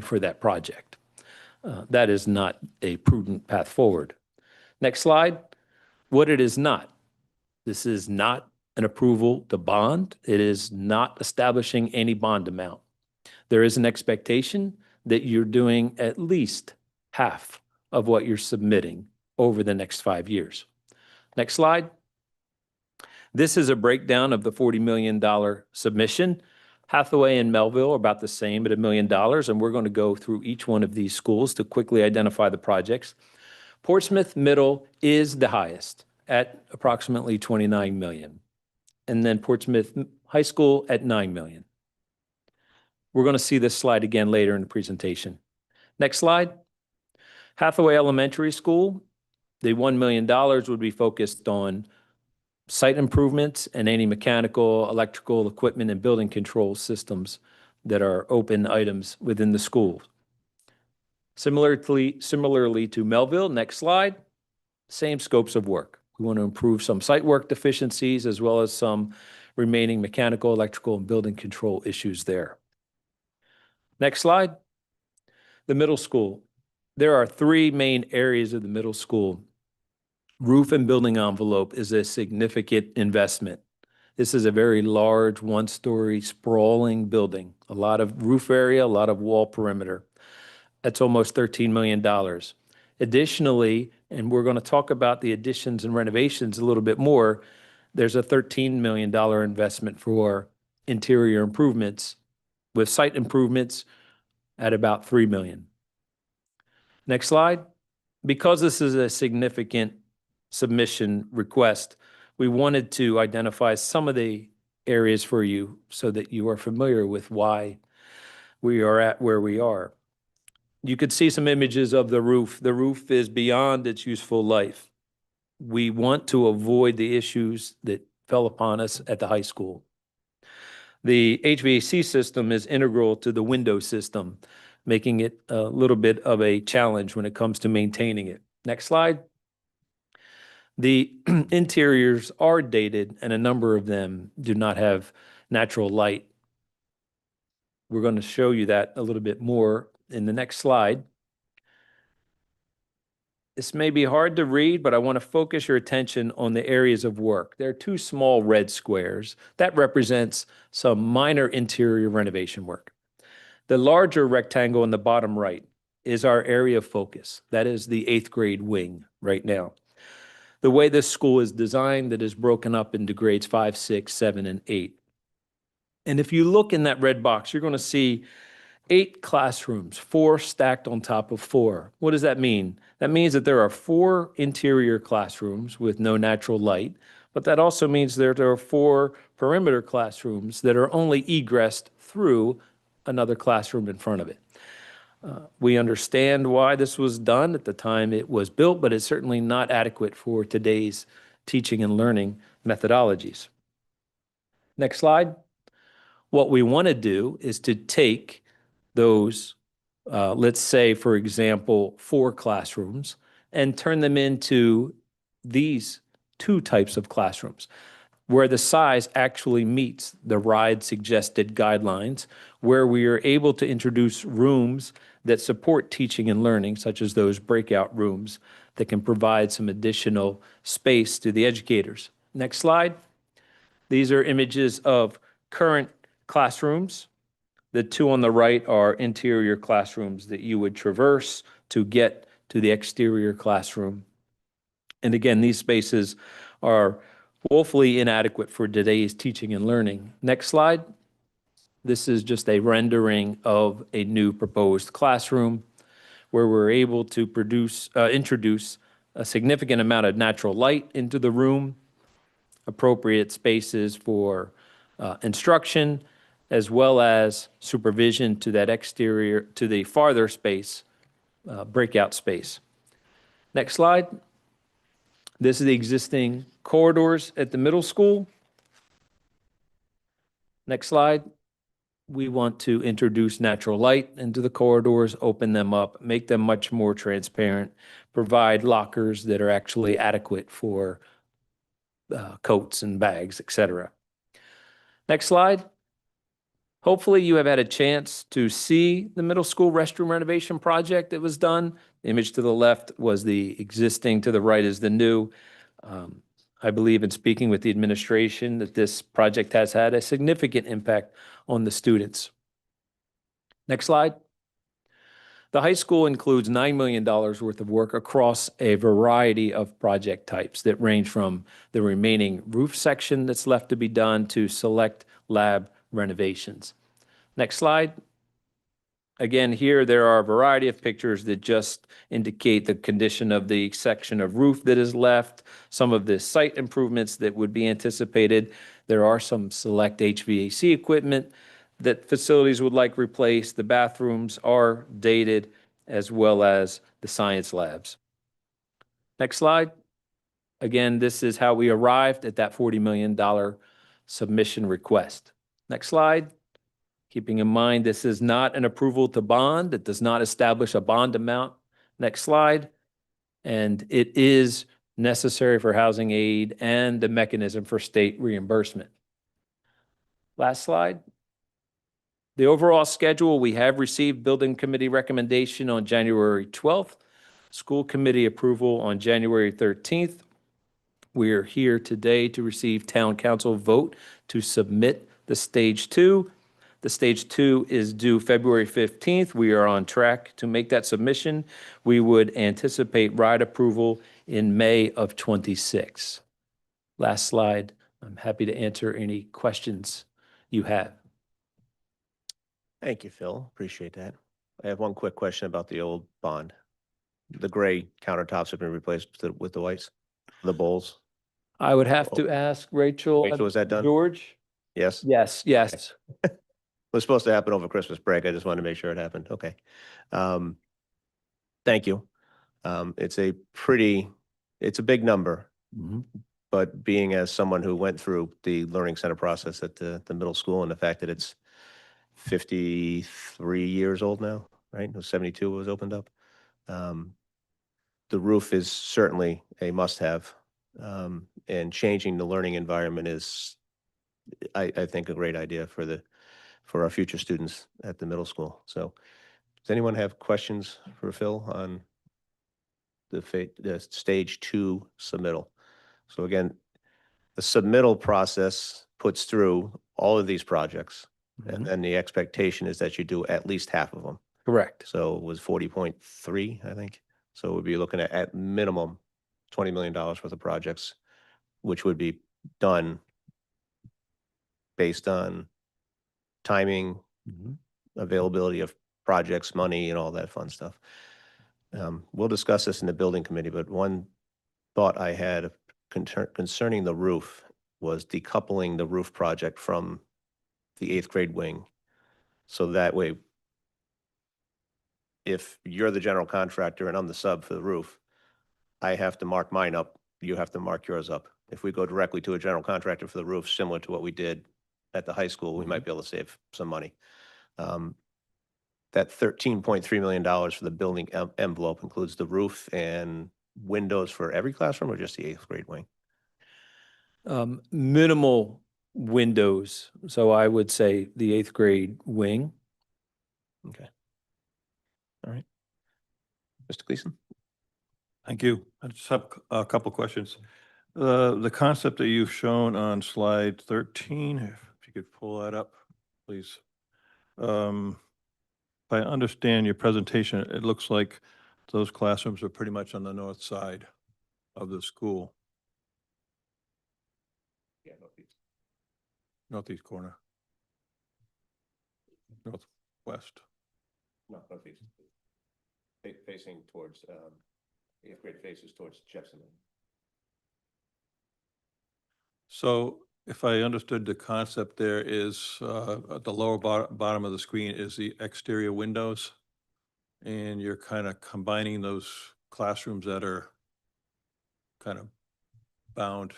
for that project. That is not a prudent path forward. Next slide. What it is not. This is not an approval to bond. It is not establishing any bond amount. There is an expectation that you're doing at least half of what you're submitting over the next 5 years. Next slide. This is a breakdown of the $40 million submission. Hathaway and Melville are about the same at $1 million, and we're going to go through each one of these schools to quickly identify the projects. Portsmouth Middle is the highest at approximately $29 million, and then Portsmouth High School at $9 million. We're going to see this slide again later in the presentation. Next slide. Hathaway Elementary School, the $1 million would be focused on site improvements and any mechanical, electrical equipment and building control systems that are open items within the school. Similarly to Melville, next slide, same scopes of work. We want to improve some site work deficiencies as well as some remaining mechanical, electrical, and building control issues there. Next slide, the middle school. There are 3 main areas of the middle school Roof and building envelope is a significant investment. This is a very large, one-story sprawling building, a lot of roof area, a lot of wall perimeter. That's almost $13 million. Additionally, and we're going to talk about the additions and renovations a little bit more, there's a $13 million investment for interior improvements, with site improvements at about $3 million. Next slide. Because this is a significant submission request, we wanted to identify some of the areas for you so that you are familiar with why we are at where we are. You could see some images of the roof. The roof is beyond its useful life. We want to avoid the issues that fell upon us at the high school. The HVAC system is integral to the window system, making it a little bit of a challenge when it comes to maintaining it. Next slide. The interiors are dated, and a number of them do not have natural light. We're going to show you that a little bit more in the next slide. This may be hard to read, but I want to focus your attention on the areas of work. There are two small red squares. That represents some minor interior renovation work. The larger rectangle in the bottom right is our area of focus. That is the 8th grade wing right now. The way this school is designed, that is broken up into grades 5, 6, 7, and 8. And if you look in that red box, you're going to see 8 classrooms, 4 stacked on top of 4. What does that mean? That means that there are 4 interior classrooms with no natural light, but that also means there are 4 perimeter classrooms that are only egressed through another classroom in front of it. We understand why this was done at the time it was built, but it's certainly not adequate for today's teaching and learning methodologies. Next slide. What we want to do is to take those, let's say, for example, 4 classrooms, and turn them into these 2 types of classrooms, where the size actually meets the RIDE suggested guidelines, where we are able to introduce rooms that support teaching and learning, such as those breakout rooms that can provide some additional space to the educators. Next slide. These are images of current classrooms. The 2 on the right are interior classrooms that you would traverse to get to the exterior classroom. And again, these spaces are woefully inadequate for today's teaching and learning. Next slide. This is just a rendering of a new proposed classroom where we're able to introduce a significant amount of natural light into the room, appropriate spaces for instruction, as well as supervision to that exterior, to the farther space, breakout space. Next slide. This is the existing corridors at the middle school. Next slide. We want to introduce natural light into the corridors, open them up, make them much more transparent, provide lockers that are actually adequate for coats and bags, etc. Next slide. Hopefully you have had a chance to see the middle school restroom renovation project that was done. The image to the left was the existing, to the right is the new. I believe in speaking with the administration that this project has had a significant impact on the students. Next slide. The high school includes $9 million worth of work across a variety of project types that range from the remaining roof section that's left to be done to select lab renovations. Next slide. Again, here there are a variety of pictures that just indicate the condition of the section of roof that is left, some of the site improvements that would be anticipated. There are some select HVAC equipment that facilities would like replaced. The bathrooms are dated, as well as the science labs. Next slide. Again, this is how we arrived at that $40 million submission request. Next slide. Keeping in mind, this is not an approval to bond. It does not establish a bond amount. Next slide. And it is necessary for housing aid and the mechanism for state reimbursement. Last slide. The overall schedule, we have received building committee recommendation on January 12th, school committee approval on January 13th, We're here today to receive town council vote to submit the Stage 2. The Stage 2 is due February 15th. We are on track to make that submission. We would anticipate ride approval in May of '26. Last slide. I'm happy to answer any questions you have. Thank you, Phil. Appreciate that. I have one quick question about the old bond. The gray countertops have been replaced with the whites, the bowls. I would have to ask Rachel. Rachel, was that done? George? Yes? Yes, yes. It was supposed to happen over Christmas break. I just wanted to make sure it happened. Okay. Thank you. It's a big number, Mhm. but being as someone who went through the learning center process at the middle school and the fact that it's 53 years old now, right? It was 72 was opened up. The roof is certainly a must-have. And changing the learning environment is, I think, a great idea for our future students at the middle school. So does anyone have questions for Phil on the Stage 2 submittal? So again, the submittal process puts through all of these projects, and Mhm. then the expectation is that you do at least half of them. Correct. So it was 40.3, I think. So we'd be looking at minimum $20 million worth of projects, which would be done based on timing, Mhm. availability of projects, money, and all that fun stuff. We'll discuss this in the building committee, but one thought I had concerning the roof was decoupling the roof project from the 8th grade wing. So that way, if you're the general contractor and I'm the sub for the roof, I have to mark mine up, you have to mark yours up. If we go directly to a general contractor for the roof, similar to what we did at the high school, we might be able to save some money. That $13.3 million for the building envelope includes the roof and windows for every classroom, or just the 8th grade wing? Minimal windows, so I would say the 8th grade wing. Okay. All right. Mr. Gleason? Thank you. I just have a couple questions. The concept that you've shown on slide 13, if you could pull that up, please. If I understand your presentation, it looks like those classrooms are pretty much on the north side of the school, Yeah, northeast. northeast corner. Northwest. No, northeast. Facing towards, 8th grade faces towards Jefferson. So if I understood the concept, there is, at the lower bottom of the screen is the exterior windows. And you're kind of combining those classrooms that are kind of bound,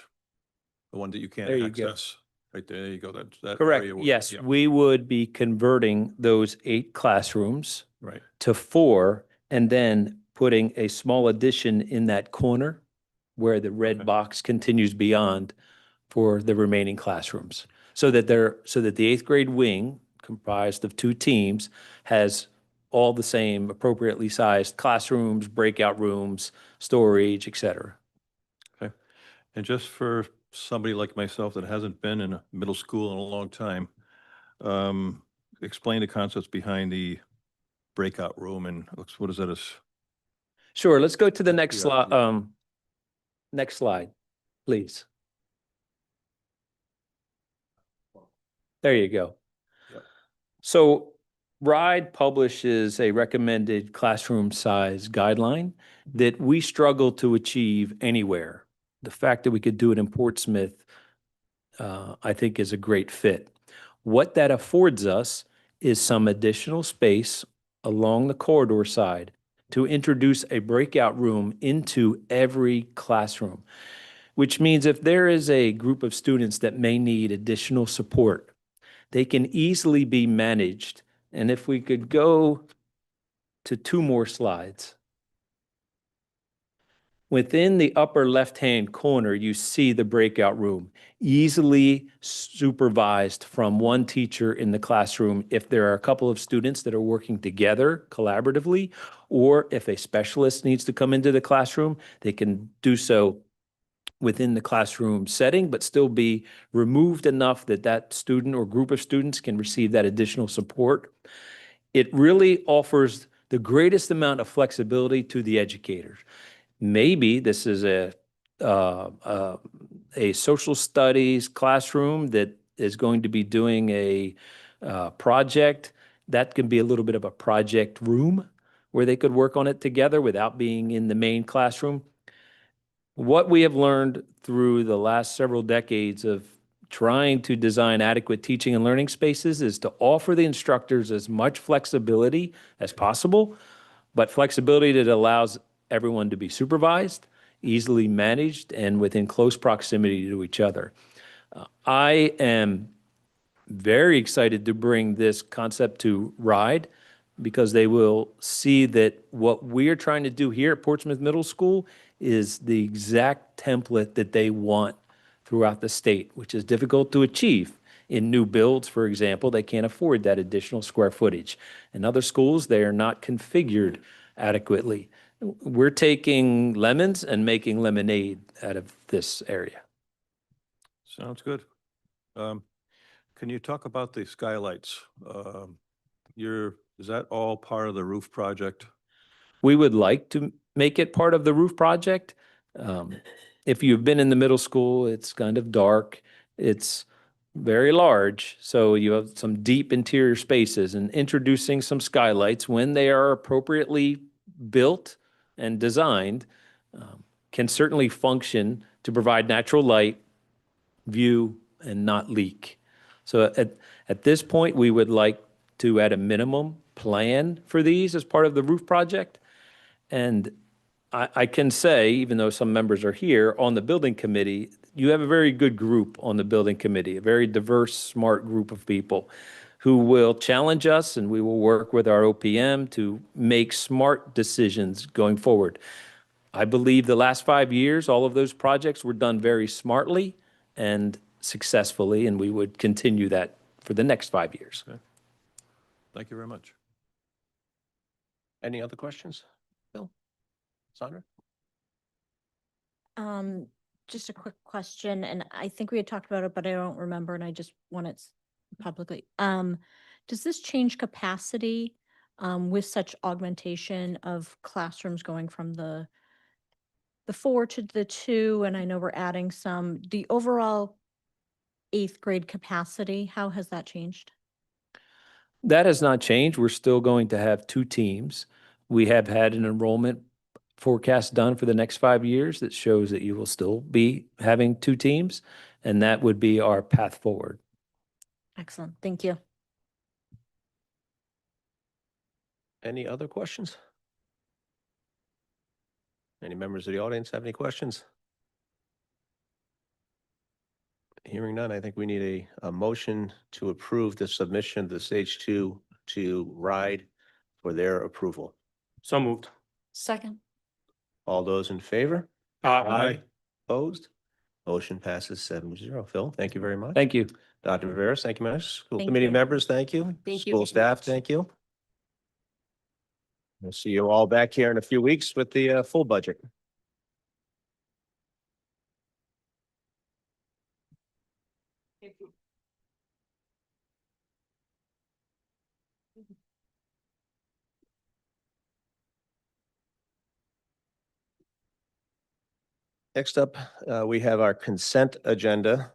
the one that you can't There you go. access. Right there, you go, that. Correct. area Yes, yeah, we would be converting those 8 classrooms Right, to 4 and then putting a small addition in that corner where the red Okay. box continues beyond for the remaining classrooms. So that the 8th grade wing, comprised of 2 teams, has all the same appropriately sized classrooms, breakout rooms, storage, et cetera. and just for somebody like myself that hasn't been in a middle school in a long time, explain the concepts behind the breakout room and what is that as? Sure, let's go to the next Yeah, slide. yeah. Next slide, please. There you go. Yep. So RIDE publishes a recommended classroom size guideline that we struggle to achieve anywhere. The fact that we could do it in Portsmouth, I think, is a great fit. What that affords us is some additional space along the corridor side to introduce a breakout room into every classroom, which means if there is a group of students that may need additional support, they can easily be managed. And if we could go to 2 more slides. Within the upper left-hand corner, you see the breakout room, easily supervised from one teacher in the classroom if there are a couple of students that are working together collaboratively, or if a specialist needs to come into the classroom, they can do so within the classroom setting, but still be removed enough that that student or group of students can receive that additional support. It really offers the greatest amount of flexibility to the educators. Maybe this is a social studies classroom that is going to be doing a project. That can be a little bit of a project room where they could work on it together without being in the main classroom. What we have learned through the last several decades of trying to design adequate teaching and learning spaces is to offer the instructors as much flexibility as possible, but flexibility that allows everyone to be supervised, easily managed, and within close proximity to each other. I am very excited to bring this concept to RIDE because they will see that what we are trying to do here at Portsmouth Middle School is the exact template that they want throughout the state, which is difficult to achieve. In new builds, for example, they can't afford that additional square footage. In other schools, they are not configured adequately. We're taking lemons and making lemonade out of this area. Sounds good. Can you talk about the skylights? Is that all part of the roof project? We would like to make it part of the roof project. If you've been in the middle school, it's kind of dark. It's very large, so you have some deep interior spaces, and introducing some skylights when they are appropriately built and designed can certainly function to provide natural light, view, and not leak. So at this point, we would like to, at a minimum, plan for these as part of the roof project. And I can say, even though some members are here, on the building committee, you have a very good group on the building committee, a very diverse, smart group of people who will challenge us, and we will work with our OPM to make smart decisions going forward. I believe the last 5 years, all of those projects were done very smartly and successfully, and we would continue that for the next 5 years. Okay. Thank you very much. Any other questions? Bill? Sandra? Just a quick question, and I think we had talked about it, but I don't remember, and I just want it publicly. Does this change capacity with such augmentation of classrooms going from the 4 to the 2, and I know we're adding some, the overall 8th grade capacity, how has that changed? That has not changed. We're still going to have 2 teams. We have had an enrollment forecast done for the next 5 years that shows that you will still be having 2 teams, and that would be our path forward. Excellent, thank you. Any other questions? Any members of the audience have any questions? Hearing none, I think we need a motion to approve the submission of the Stage 2 to RIDE for their approval. So moved. Second. All those in favor? Aye. Opposed? Motion passes 7-0. Phil, thank you very much. Thank you. Dr. Viveras, thank you, members. School Thank committee you. members, thank you. Thank you. School staff, thank you. We'll see you all back here in a few weeks with the full budget. Next up, we have our consent agenda.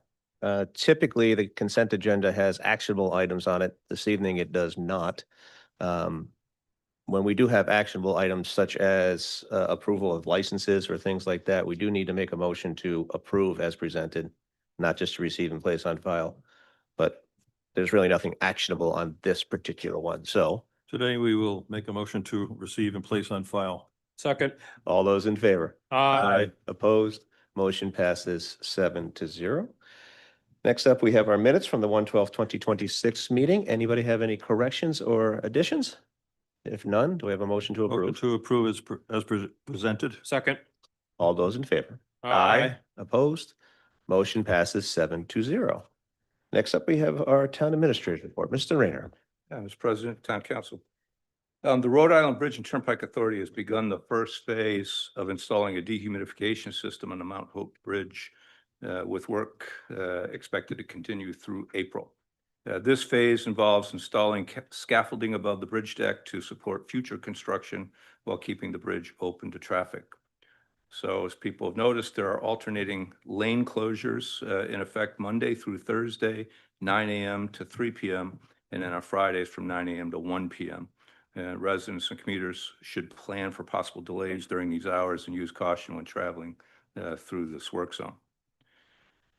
Typically, the consent agenda has actionable items on it. This evening, it does not. When we do have actionable items such as approval of licenses or things like that, we do need to make a motion to approve as presented, not just to receive and place on file. But there's really nothing actionable on this particular one. So Today, we will make a motion to receive and place on file. Second. all those in favor? Aye. Opposed? Motion passes 7-0. Next up, we have our minutes from the 1/12/2026 meeting. Anybody have any corrections or additions? If none, do we have a motion to Motion approve? to approve as presented. Second. All those in favor? Opposed? Motion passes 7-0. Next up, we have our town administrator's report. Mr. Rayner. Mr. President, Town Council. The Rhode Island Bridge and Turnpike Authority has begun the first phase of installing a dehumidification system on the Mount Hope Bridge, with work expected to continue through April. This phase involves installing scaffolding above the bridge deck to support future construction while keeping the bridge open to traffic. So as people have noticed, there are alternating lane closures in effect Monday through Thursday, 9 a.m. to 3 p.m., and then on Fridays from 9 a.m. to 1 p.m. Residents and commuters should plan for possible delays during these hours and use caution when traveling through this work zone.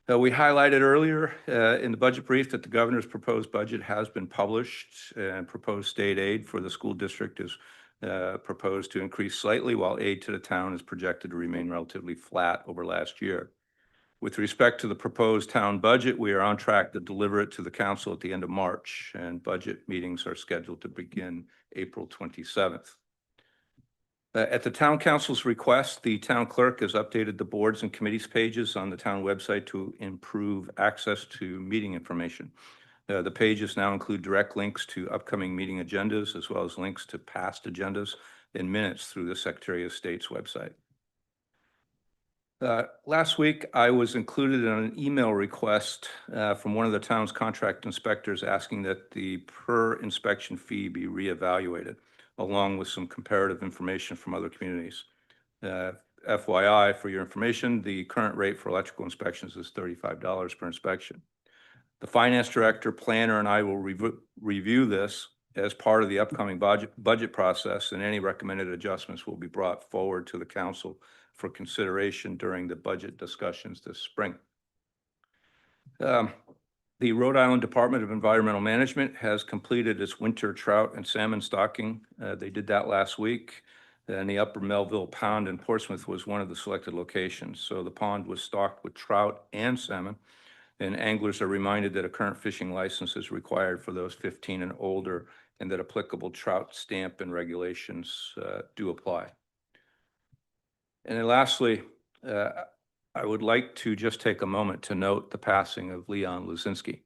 We highlighted earlier in the budget brief that the governor's proposed budget has been published, and proposed state aid for the school district is proposed to increase slightly, while aid to the town is projected to remain relatively flat over last year. With respect to the proposed town budget, we are on track to deliver it to the council at the end of March, and budget meetings are scheduled to begin April 27th. At the town council's request, the town clerk has updated the boards and committees pages on the town website to improve access to meeting information. The pages now include direct links to upcoming meeting agendas, as well as links to past agendas and minutes through the Secretary of State's website. Last week, I was included in an email request from one of the town's contract inspectors asking that the per inspection fee be reevaluated, along with some comparative information from other communities. FYI, for your information, the current rate for electrical inspections is $35 per inspection. The finance director, planner, and I will review this as part of the upcoming budget process, and any recommended adjustments will be brought forward to the council for consideration during the budget discussions this spring. The Rhode Island Department of Environmental Management has completed its winter trout and salmon stocking. They did that last week, and the Upper Melville Pond in Portsmouth was one of the selected locations. So the pond was stocked with trout and salmon, and anglers are reminded that a current fishing license is required for those 15 and older, and that applicable trout stamp and regulations do apply. And then lastly, I would like to just take a moment to note the passing of Leon Luzinski,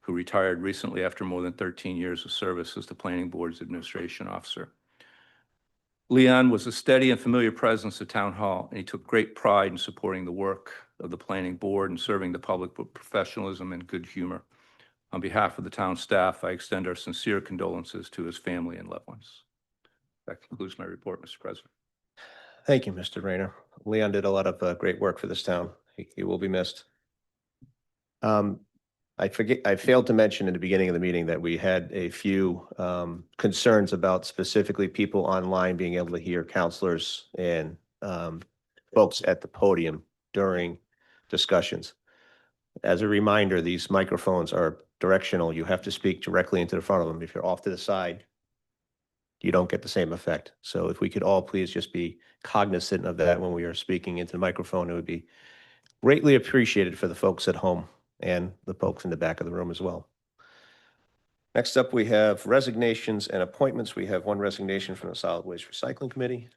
who retired recently after more than 13 years of service as the Planning Board's administration officer. Leon was a steady and familiar presence at Town Hall, and he took great pride in supporting the work of the Planning Board and serving the public with professionalism and good humor. On behalf of the town staff, I extend our sincere condolences to his family and loved ones. That concludes my report, Mr. President. Thank you, Mr. Rayner. Leon did a lot of great work for this town. He will be missed. I failed to mention in the beginning of the meeting that we had a few concerns about specifically people online being able to hear counselors and folks at the podium during discussions. As a reminder, these microphones are directional. You have to speak directly into the front of them. If you're off to the side, you don't get the same effect. So if we could all please just be cognizant of that when we are speaking into the microphone, it would be greatly appreciated for the folks at home and the folks in the back of the room as well. Next up, we have resignations and appointments. We have one resignation from the Solid Waste Recycling Committee.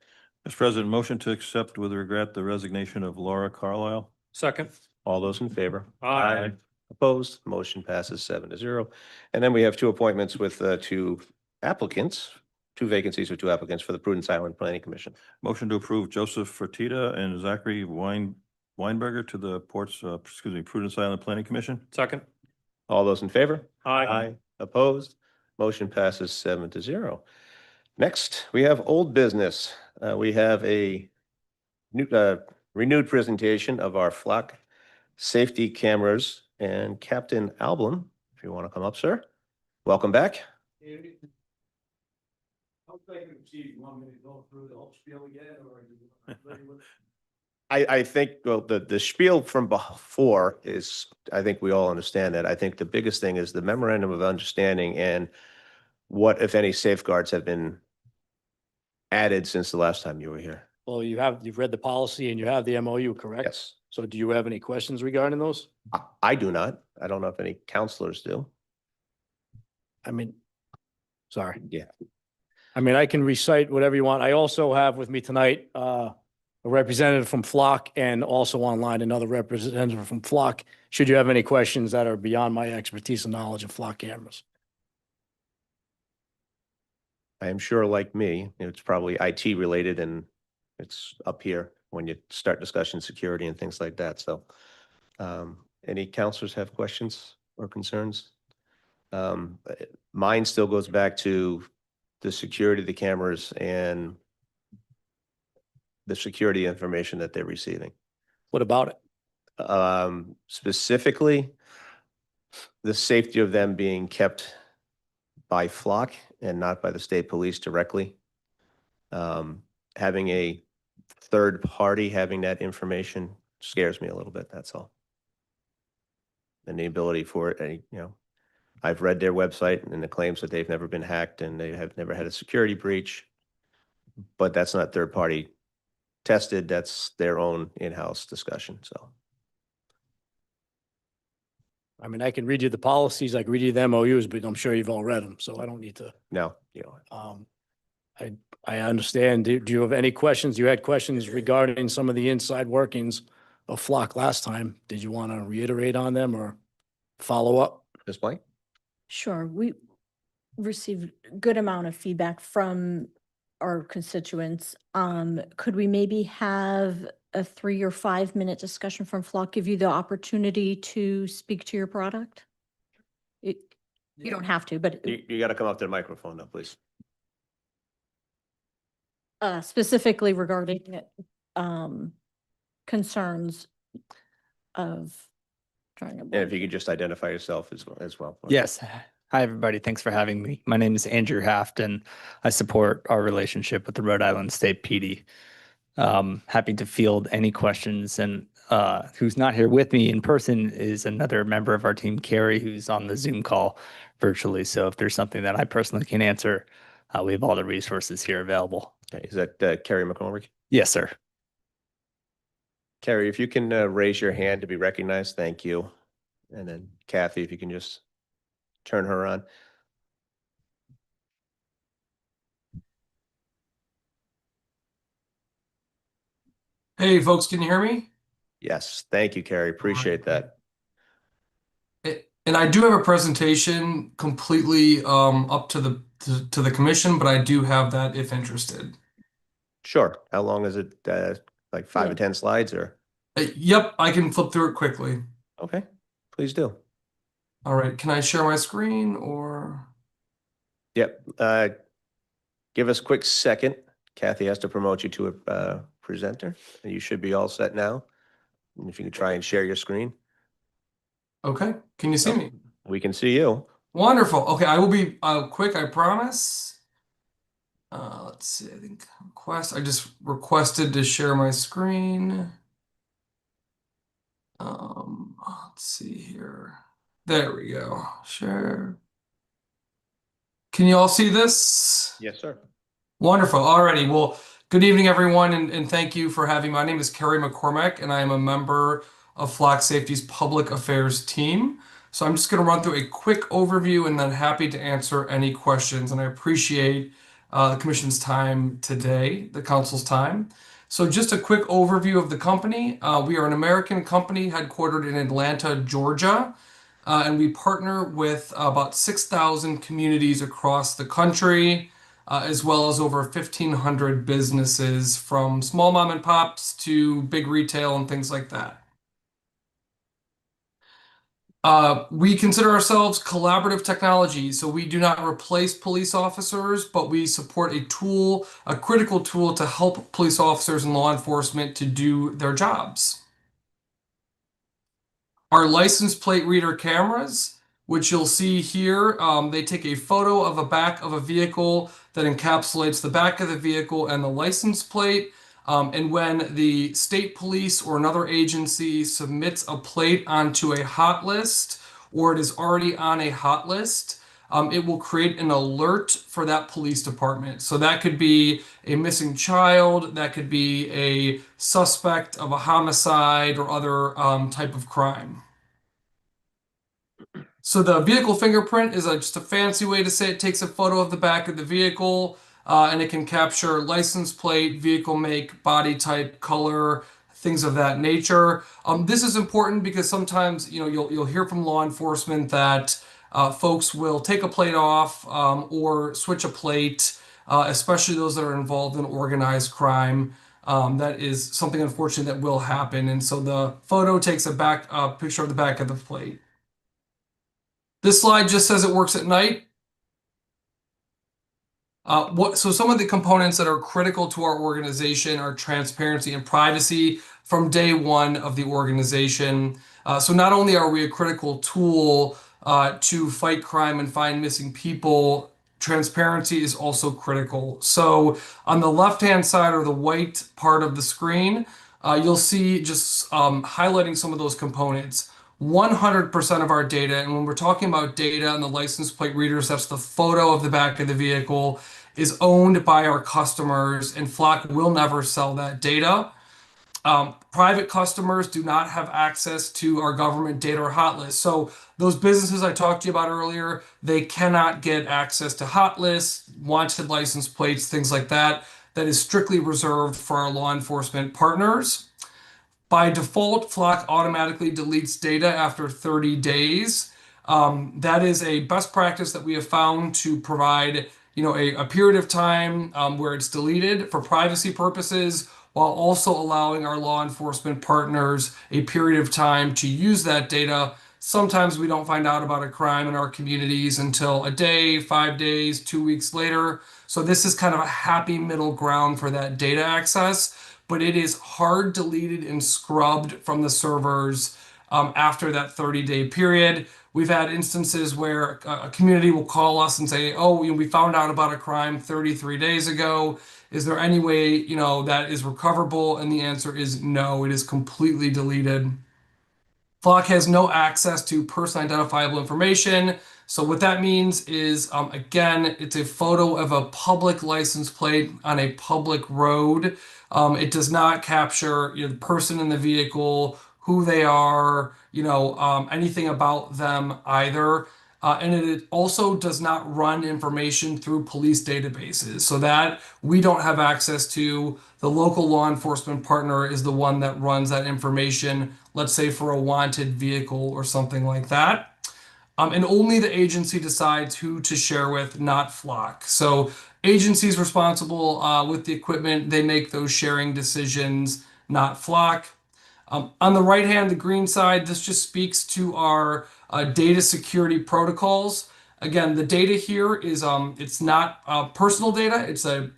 Mr. President, motion to accept with regret the resignation of Laura Carlisle. Second. All those in favor? Aye. Opposed? Motion passes 7-0. And then we have two appointments with two applicants, two vacancies with two applicants for the Prudence Island Planning Commission. Motion to approve Joseph Fertitta and Zachary Weinberger to the Prudence Island Planning Commission. Second. All those in favor? Aye. Opposed? Motion passes 7-0. Next, we have old business. We have a new, renewed presentation of our flock safety cameras, and Captain Alblin, if you want to come up, sir. Welcome back. I think, well, the spiel from before is, I think we all understand that. I think the biggest thing is the memorandum of understanding and what, if any, safeguards have been added since the last time you were here. Well, you've read the policy and you have the MOU, correct? Yes. So do you have any questions regarding those? I do not. I don't know if any counselors do. I mean, sorry. Yeah. I mean, I can recite whatever you want. I also have with me tonight, a representative from Flock and also online another representative from Flock. Should you have any questions that are beyond my expertise and knowledge of Flock cameras? I am sure like me, it's probably IT related and it's up here when you start discussing security and things like that. So any counselors have questions or concerns? Mine still goes back to the security of the cameras and the security information that they're receiving. What about it? Specifically, the safety of them being kept by Flock and not by the state police directly. Having a third party having that information scares me a little bit, that's all. And the ability for it, I've read their website and the claims that they've never been hacked and they have never had a security breach, but that's not third party tested, that's their own in-house discussion, so. I mean, I can read you the policies, I can read you the MOUs, but I'm sure you've all read them, so I don't need to. No, I understand. Do you have any questions? You had questions regarding some of the inside workings of Flock last time. Did you want to reiterate on them or follow up? Ms. Blank? Sure, we received a good amount of feedback from our constituents. Could we maybe have a 3 or 5 minute discussion from Flock, give you the opportunity to speak to your product? You don't have to, but You got to come up to the microphone though, please. specifically regarding concerns of trying to. And if you could just identify yourself as well. Yes. Hi, everybody. Thanks for having me. My name is Andrew Haft, and I support our relationship with the Rhode Island State PD. Happy to field any questions. And who's not here with me in person is another member of our team, Carrie, who's on the Zoom call virtually. So if there's something that I personally can answer, we have all the resources here available. Okay, is that Carrie McCormick? Yes, sir. Carrie, if you can raise your hand to be recognized, thank you. And then Kathy, if you can just turn her on. Hey, folks, can you hear me? Yes, thank you, Carrie. Appreciate that. And I do have a presentation completely up to the commission, but I do have that if interested. Sure. How long is it? Like 5 or 10 slides or? Yep, I can flip through it quickly. Okay, please do. All right, can I share my screen or? Yep. Give us a quick second. Kathy has to promote you to a presenter. You should be all set now. And if you could try and share your screen. Okay, can you see me? We can see you. Wonderful. Okay, I will be quick, I promise. Let's see, I think I just requested to share my screen. Let's see here. There we go. Share. Can you all see this? Yes, sir. Wonderful. Alrighty. Well, good evening, everyone, and thank you for having me. My name is Carrie McCormick, and I am a member of Flock Safety's Public Affairs team. So I'm just going to run through a quick overview and then happy to answer any questions. And I appreciate the Commission's time today, the Council's time. So just a quick overview of the company. We are an American company headquartered in Atlanta, Georgia. And we partner with about 6,000 communities across the country, as well as over 1,500 businesses from small mom and pops to big retail and things like that. We consider ourselves collaborative technology, so we do not replace police officers, but we support a tool, a critical tool to help police officers and law enforcement to do their jobs. Our license plate reader cameras, which you'll see here, they take a photo of the back of a vehicle that encapsulates the back of the vehicle and the license plate. And when the state police or another agency submits a plate onto a hot list, or it is already on a hot list, it will create an alert for that police department. So that could be a missing child, that could be a suspect of a homicide or other type of crime. So the vehicle fingerprint is just a fancy way to say it takes a photo of the back of the vehicle, and it can capture license plate, vehicle make, body type, color, things of that nature. This is important because sometimes you'll hear from law enforcement that folks will take a plate off or switch a plate especially those that are involved in organized crime. That is something unfortunate that will happen. And so the photo takes a picture of the back of the plate. This slide just says it works at night. So some of the components that are critical to our organization are transparency and privacy from day one of the organization. So not only are we a critical tool to fight crime and find missing people, transparency is also critical. So on the left-hand side or the white part of the screen, you'll see just highlighting some of those components. 100% of our data, and when we're talking about data and the license plate readers, that's the photo of the back of the vehicle, is owned by our customers, and Flock will never sell that data. Private customers do not have access to our government data or hot list. So those businesses I talked to you about earlier, they cannot get access to hot lists, wanted license plates, things like that. That is strictly reserved for our law enforcement partners. By default, Flock automatically deletes data after 30 days. That is a best practice that we have found to provide, a period of time where it's deleted for privacy purposes, while also allowing our law enforcement partners a period of time to use that data. Sometimes we don't find out about a crime in our communities until a day, 5 days, 2 weeks later. So this is kind of a happy middle ground for that data access, but it is hard deleted and scrubbed from the servers after that 30-day period. We've had instances where a community will call us and say, oh, we found out about a crime 33 days ago. Is there any way, that is recoverable? And the answer is no, it is completely deleted. Flock has no access to personally identifiable information. So what that means is, again, it's a photo of a public license plate on a public road. It does not capture the person in the vehicle, who they are, anything about them either. And it also does not run information through police databases, so that we don't have access to. The local law enforcement partner is the one that runs that information, let's say for a wanted vehicle or something like that. And only the agency decides who to share with, not Flock. So agencies responsible with the equipment, they make those sharing decisions, not Flock. On the right hand, the green side, this just speaks to our data security protocols. Again, the data here is it's not personal data. It's a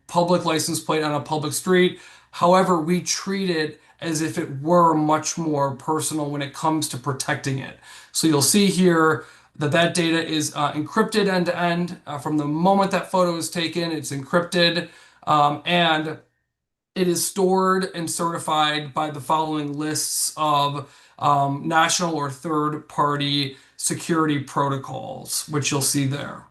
public license plate on a public street. However, we treat it as if it were much more personal when it comes to protecting it. So you'll see here that data is encrypted end to end. From the moment that photo is taken, it's encrypted, and it is stored and certified by the following lists of national or third-party security protocols, which you'll see there.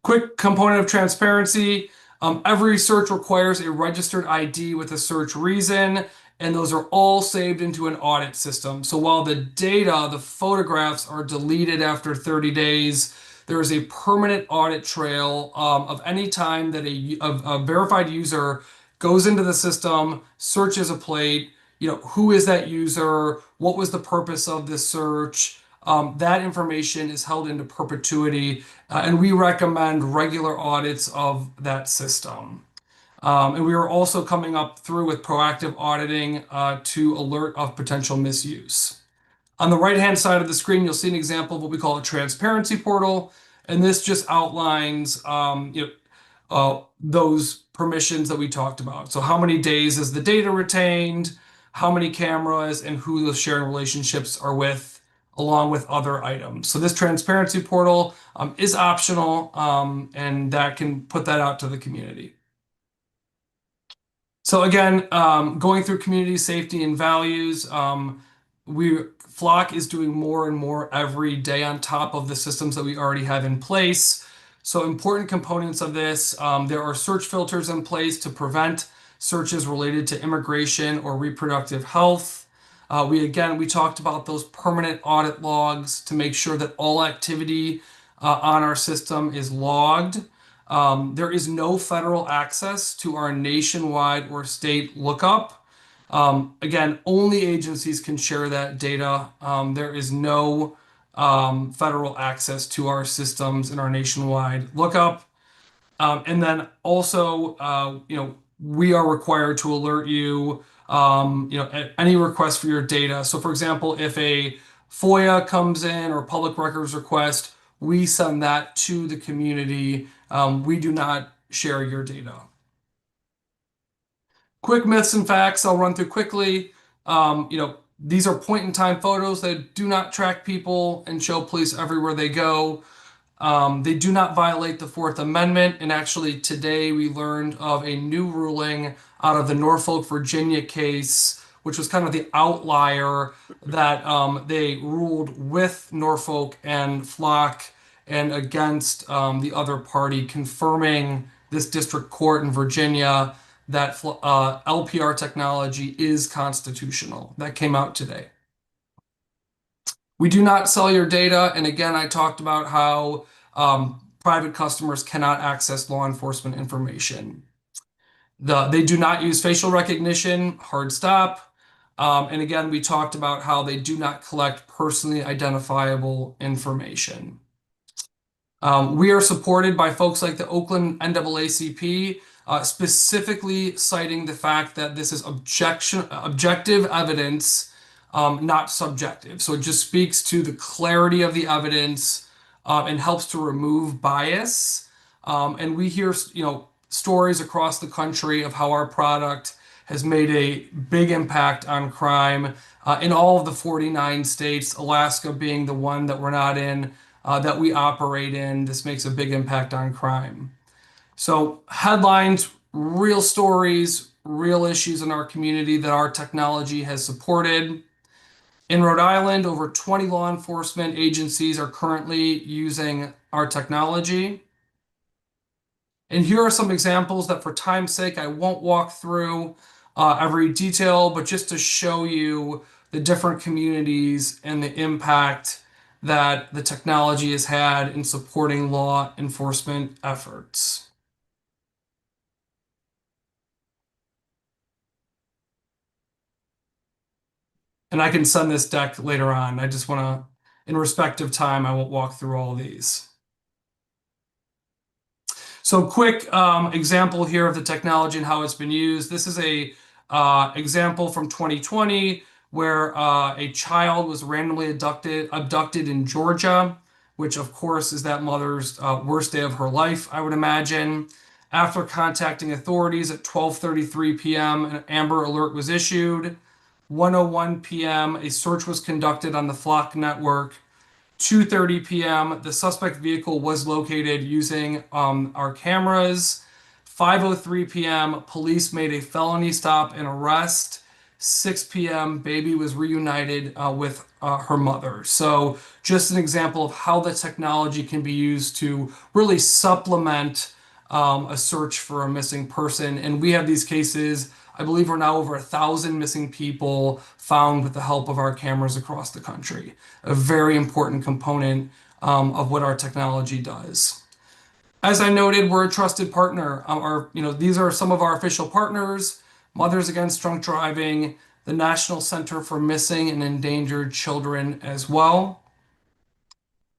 Quick component of transparency. Every search requires a registered ID with a search reason, and those are all saved into an audit system. So while the data, the photographs, are deleted after 30 days, there is a permanent audit trail of any time that a verified user goes into the system, searches a plate, who is that user, what was the purpose of this search. That information is held into perpetuity, and we recommend regular audits of that system. And we are also coming up through with proactive auditing to alert of potential misuse. On the right-hand side of the screen, you'll see an example of what we call a transparency portal, and this just outlines those permissions that we talked about. So how many days is the data retained, how many cameras, and who those sharing relationships are with, along with other items. So this transparency portal is optional, and that can put that out to the community. So again, going through community safety and values, Flock is doing more and more every day on top of the systems that we already have in place. So important components of this, there are search filters in place to prevent searches related to immigration or reproductive health. We talked about those permanent audit logs to make sure that all activity on our system is logged. There is no federal access to our nationwide or state lookup. Again, only agencies can share that data. There is no federal access to our systems and our nationwide lookup. And then also, we are required to alert you, at any request for your data. So for example, if a FOIA comes in or public records request, we send that to the community. We do not share your data. Quick myths and facts I'll run through quickly. These are point-in-time photos that do not track people and show police everywhere they go. They do not violate the Fourth Amendment. And actually today we learned of a new ruling out of the Norfolk, Virginia case, which was kind of the outlier that they ruled with Norfolk and Flock and against the other party, confirming this district court in Virginia that LPR technology is constitutional. That came out today. We do not sell your data. And again, I talked about how private customers cannot access law enforcement information. They do not use facial recognition, hard stop. And again, we talked about how they do not collect personally identifiable information. We are supported by folks like the Oakland NAACP, specifically citing the fact that this is objective evidence, not subjective. So it just speaks to the clarity of the evidence and helps to remove bias. And we hear, stories across the country of how our product has made a big impact on crime in all of the 49 states, Alaska being the one that we're not in, that we operate in. This makes a big impact on crime. So headlines, real stories, real issues in our community that our technology has supported. In Rhode Island, over 20 law enforcement agencies are currently using our technology. And here are some examples that for time's sake, I won't walk through every detail, but just to show you the different communities and the impact that the technology has had in supporting law enforcement efforts. And I can send this deck later on. I just want to, in respect of time, I won't walk through all of these. So quick example here of the technology and how it's been used. This is a example from 2020 where a child was randomly abducted in Georgia, which of course is that mother's worst day of her life, I would imagine. After contacting authorities at 12:33 p.m., an Amber Alert was issued. 1:01 p.m., a search was conducted on the Flock network. 2:30 p.m., the suspect vehicle was located using our cameras. 5:03 p.m., police made a felony stop and arrest. 6 p.m., baby was reunited with her mother. So just an example of how the technology can be used to really supplement a search for a missing person. And we have these cases, I believe we're now over 1,000 missing people found with the help of our cameras across the country. A very important component of what our technology does. As I noted, we're a trusted partner. These are some of our official partners: Mothers Against Drunk Driving, the National Center for Missing and Endangered Children as well.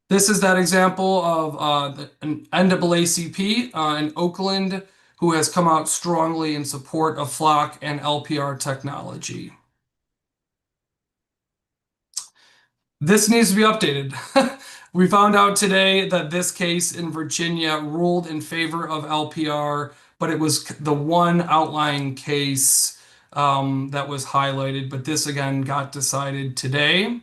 This is that example of an NAACP in Oakland who has come out strongly in support of Flock and LPR technology. This needs to be updated. We found out today that this case in Virginia ruled in favor of LPR, but it was the one outlying case that was highlighted, but this again got decided today.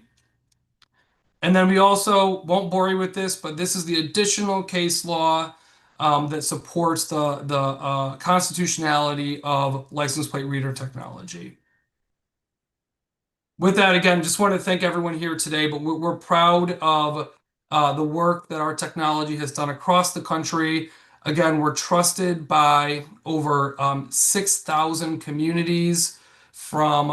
And then we also won't bore you with this, but this is the additional case law that supports the constitutionality of license plate reader technology. With that, again, just want to thank everyone here today, but we're proud of the work that our technology has done across the country. Again, we're trusted by over 6,000 communities from,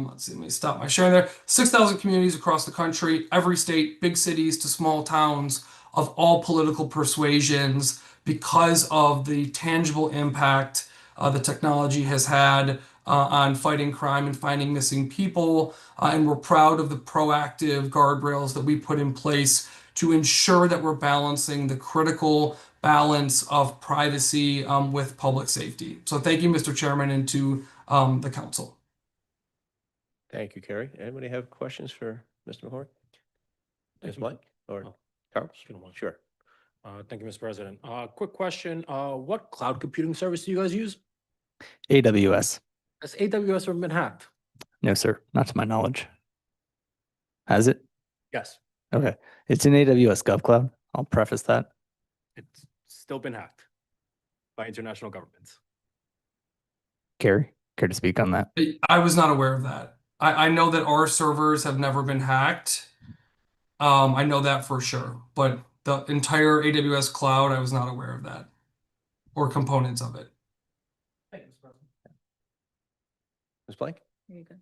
let's see, let me stop my sharing there. 6,000 communities across the country, every state, big cities to small towns of all political persuasions, because of the tangible impact the technology has had on fighting crime and finding missing people. And we're proud of the proactive guardrails that we put in place to ensure that we're balancing the critical balance of privacy with public safety. So thank you, Mr. Chairman, and to the council. Thank you, Kerry. Anybody have questions for Mr. McCormick? Ms. Blank or Oh. Carl? Excuse me. Sure. Thank you, Mr. President. Quick question. What cloud computing service do you guys use? AWS. Has AWS ever been hacked? No, sir, not to my knowledge. Has it? Yes. Okay. It's in AWS GovCloud. I'll preface that. It's still been hacked by international governments. Gary, care to speak on that? I was not aware of that. I know that our servers have never been hacked. I know that for sure, but the entire AWS cloud, I was not aware of that or components of it. Ms. Blank? Very good.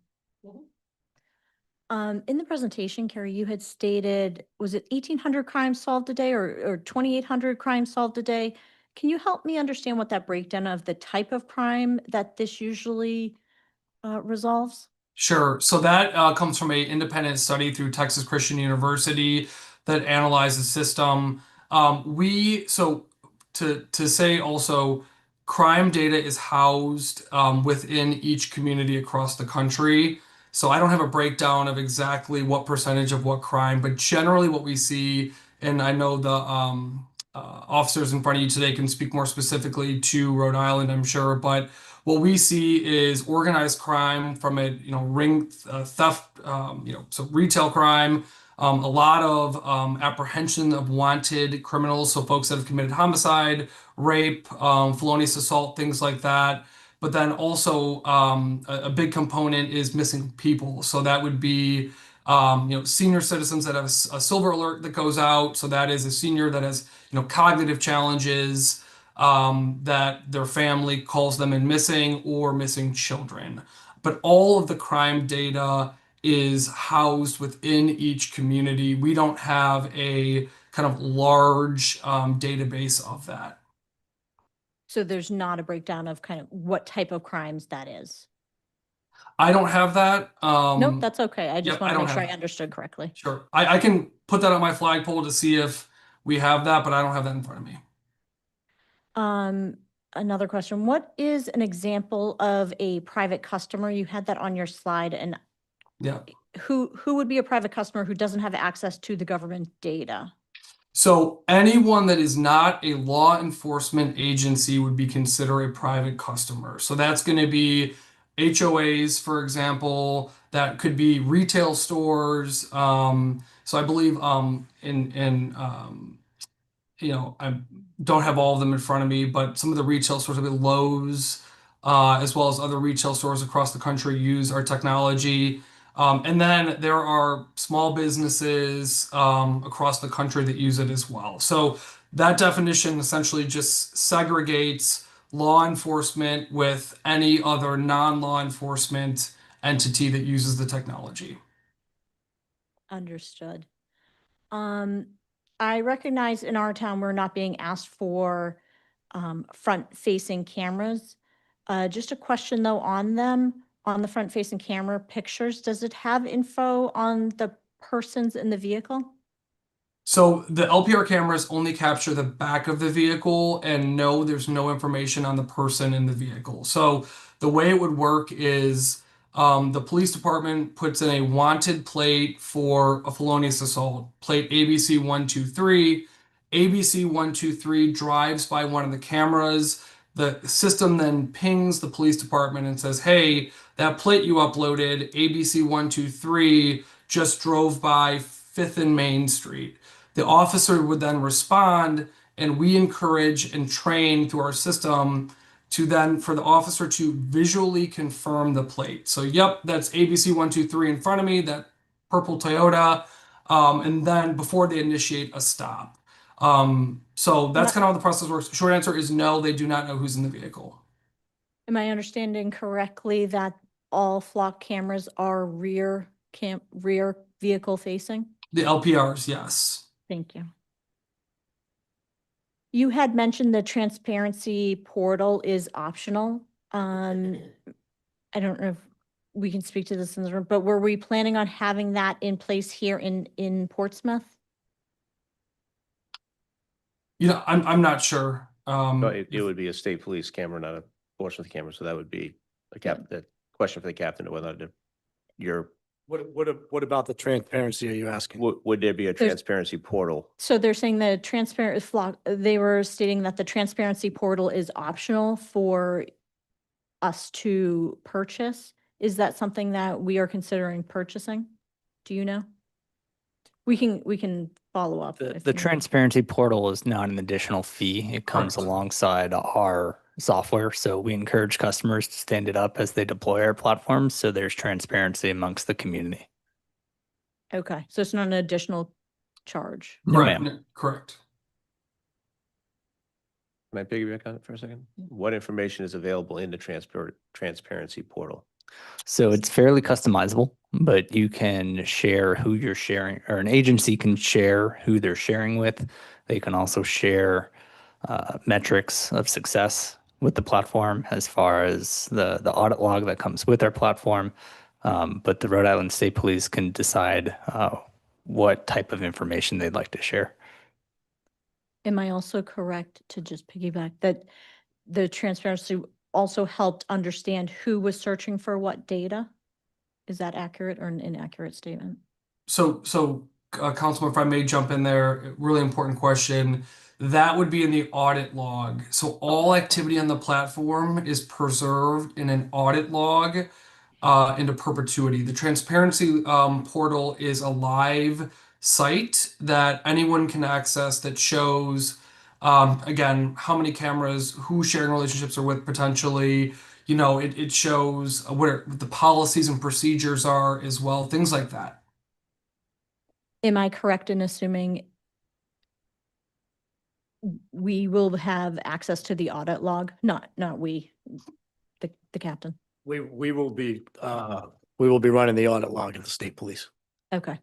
In the presentation, Carrie, you had stated, was it 1,800 crimes solved a day or 2,800 crimes solved a day? Can you help me understand what that breakdown of the type of crime that this usually resolves? Sure. So that comes from an independent study through Texas Christian University that analyzed the system. To say also, crime data is housed within each community across the country. So I don't have a breakdown of exactly what percentage of what crime, but generally what we see, and I know the officers in front of you today can speak more specifically to Rhode Island, I'm sure, but what we see is organized crime from a ring theft, so retail crime, a lot of apprehension of wanted criminals, so folks that have committed homicide, rape, felonious assault, things like that. But then also a big component is missing people. So that would be senior citizens that have a silver alert that goes out. So that is a senior that has cognitive challenges, that their family calls them in missing, or missing children. But all of the crime data is housed within each community. We don't have a kind of large database of that. So there's not a breakdown of kind of what type of crimes that is? I don't have that. Nope, that's okay. I just yep, want I to don't make sure have I that. understood correctly. Sure. I can put that on my flagpole to see if we have that, but I don't have that in front of me. Another question. What is an example of a private customer? You had that on your slide, and Yeah. who would be a private customer who doesn't have access to the government data? So anyone that is not a law enforcement agency would be considered a private customer. So that's going to be HOAs, for example. That could be retail stores. So I believe I don't have all of them in front of me, but some of the retail stores would be Lowe's, as well as other retail stores across the country use our technology. And then there are small businesses across the country that use it as well. So that definition essentially just segregates law enforcement with any other non-law enforcement entity that uses the technology. Understood. I recognize in our town, we're not being asked for front-facing cameras. Just a question though on them, on the front-facing camera pictures, does it have info on the persons in the vehicle? So the LPR cameras only capture the back of the vehicle, and no, there's no information on the person in the vehicle. So the way it would work is the police department puts in a wanted plate for a felonious assault, plate ABC 123. ABC 123 drives by one of the cameras. The system then pings the police department and says, hey, that plate you uploaded, ABC 123, just drove by 5th and Main Street. The officer would then respond, and we encourage and train through our system to then for the officer to visually confirm the plate. So, yep, that's ABC 123 in front of me, that purple Toyota, and then before they initiate a stop. So that's kind of how the process works. Short answer is no, they do not know who's in the vehicle. Am I understanding correctly that all flock cameras are rear vehicle facing? The LPRs, yes. Thank you. You had mentioned the transparency portal is optional. I don't know if we can speak to this in the room, but were we planning on having that in place here in Portsmouth? I'm not sure. But it would be a state police camera, not a Portsmouth camera, so that would be the question for the captain of whether you're, What about the transparency are you asking? would there be a There's- transparency portal? So they're saying the transparent flock, they were stating that the transparency portal is optional for us to purchase. Is that something that we are considering purchasing? Do you know? We can follow up. The, if the you want. transparency portal is not an additional fee. It comes Correct. alongside our software. So we encourage customers to stand it up as they deploy our platforms. So there's transparency amongst the community. Okay, so it's not an additional charge. No, Right, ma'am. correct. Can I piggyback on it for a second? What information is available in the transparency portal? So it's fairly customizable, but you can share who you're sharing, or an agency can share who they're sharing with. They can also share metrics of success with the platform as far as the audit log that comes with our platform. But the Rhode Island State Police can decide what type of information they'd like to share. Am I also correct to just piggyback that the transparency also helped understand who was searching for what data? Is that accurate or an inaccurate statement? So, Councilman, if I may jump in there, really important question. That would be in the audit log. So all activity on the platform is preserved in an audit log into perpetuity. The transparency portal is a live site that anyone can access that shows, again, how many cameras, who sharing relationships are with potentially. It shows what the policies and procedures are as well, things like that. Am I correct in assuming we will have access to the audit log? Not we, the captain. We will be running the audit log of the state police. Okay.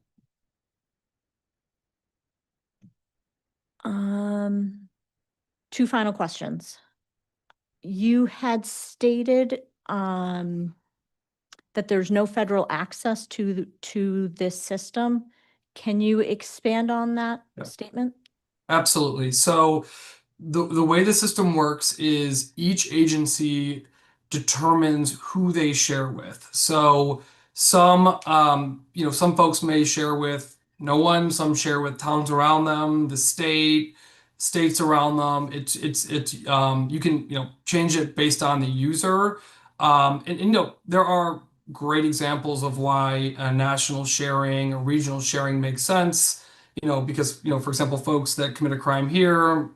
Two final questions. You had stated that there's no federal access to this system. Can you expand on that Yeah. statement? Absolutely. So the way the system works is each agency determines who they share with. So some folks may share with no one, some share with towns around them, the states around them. It's you can change it based on the user. And there are great examples of why national sharing or regional sharing makes sense. Because for example, folks that commit a crime here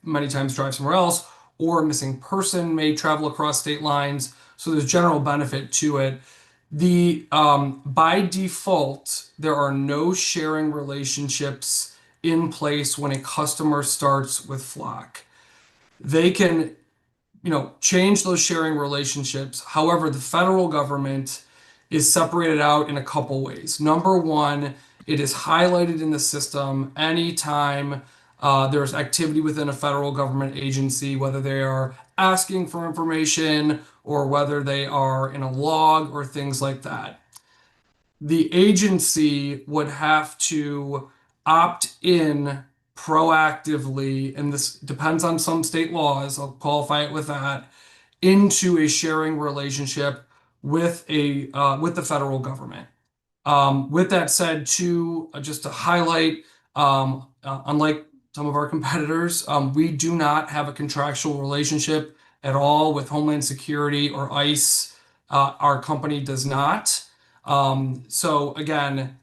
many times drive somewhere else, or a missing person may travel across state lines. So there's general benefit to it. By default, there are no sharing relationships in place when a customer starts with Flock. They can, change those sharing relationships. However, the federal government is separated out in a couple ways. Number one, it is highlighted in the system anytime there's activity within a federal government agency, whether they are asking for information or whether they are in a log or things like that. The agency would have to opt in proactively, and this depends on some state laws, I'll qualify it with that, into a sharing relationship with the federal government. With that said, too, just to highlight, unlike some of our competitors, we do not have a contractual relationship at all with Homeland Security or ICE. Our company does not. So again,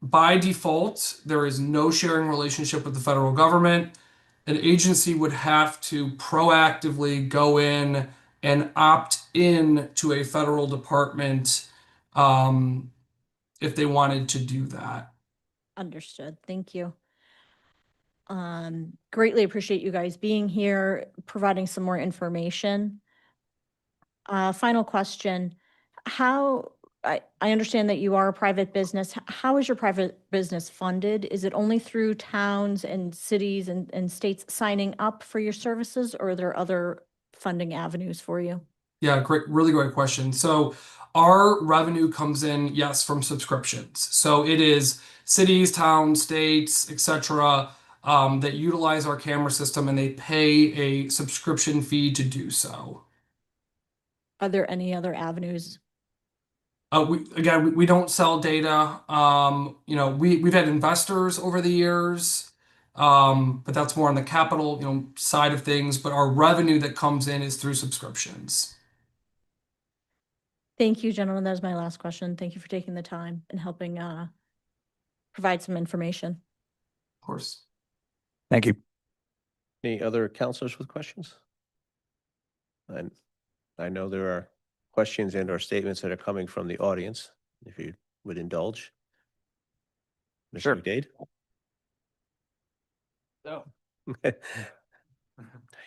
by default, there is no sharing relationship with the federal government. An agency would have to proactively go in and opt in to a federal department if they wanted to do that. Understood. Thank you. Greatly appreciate you guys being here, providing some more information. Final question. I understand that you are a private business. How is your private business funded? Is it only through towns and cities and states signing up for your services, or are there other funding avenues for you? Yeah, great, really great question. So our revenue comes in, yes, from subscriptions. So it is cities, towns, states, etc., that utilize our camera system and they pay a subscription fee to do so. Are there any other avenues? We don't sell data. We've had investors over the years, but that's more on the capital, side of things. But our revenue that comes in is through subscriptions. Thank you, gentlemen. That was my last question. Thank you for taking the time and helping provide some information. Of course. Thank you. Any other counselors with questions? And I know there are questions and or statements that are coming from the audience, if you would indulge. Sure. Mr. McDade? No.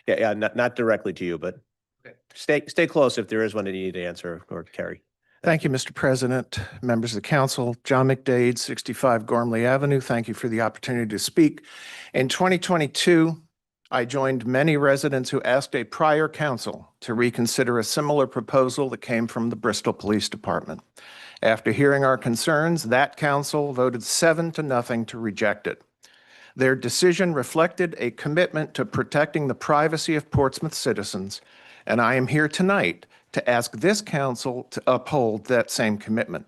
Yeah, not directly to you, but stay close if there is one that you need to answer, or Carrie. Thank you, Mr. President, members of the council. John McDade, 65 Gormley Avenue. Thank you for the opportunity to speak. In 2022, I joined many residents who asked a prior council to reconsider a similar proposal that came from the Bristol Police Department. After hearing our concerns, that council voted 7-0 to reject it. Their decision reflected a commitment to protecting the privacy of Portsmouth citizens, and I am here tonight to ask this council to uphold that same commitment.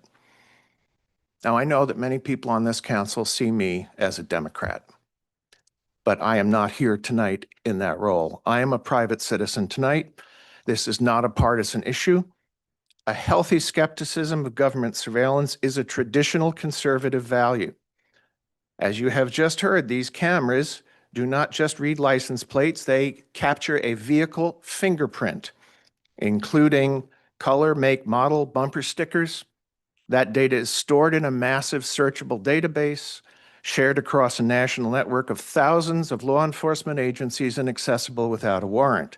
Now, I know that many people on this council see me as a Democrat, but I am not here tonight in that role. I am a private citizen tonight. This is not a partisan issue. A healthy skepticism of government surveillance is a traditional conservative value. As you have just heard, these cameras do not just read license plates, they capture a vehicle fingerprint, including color, make, model, bumper stickers. That data is stored in a massive searchable database, shared across a national network of thousands of law enforcement agencies and accessible without a warrant.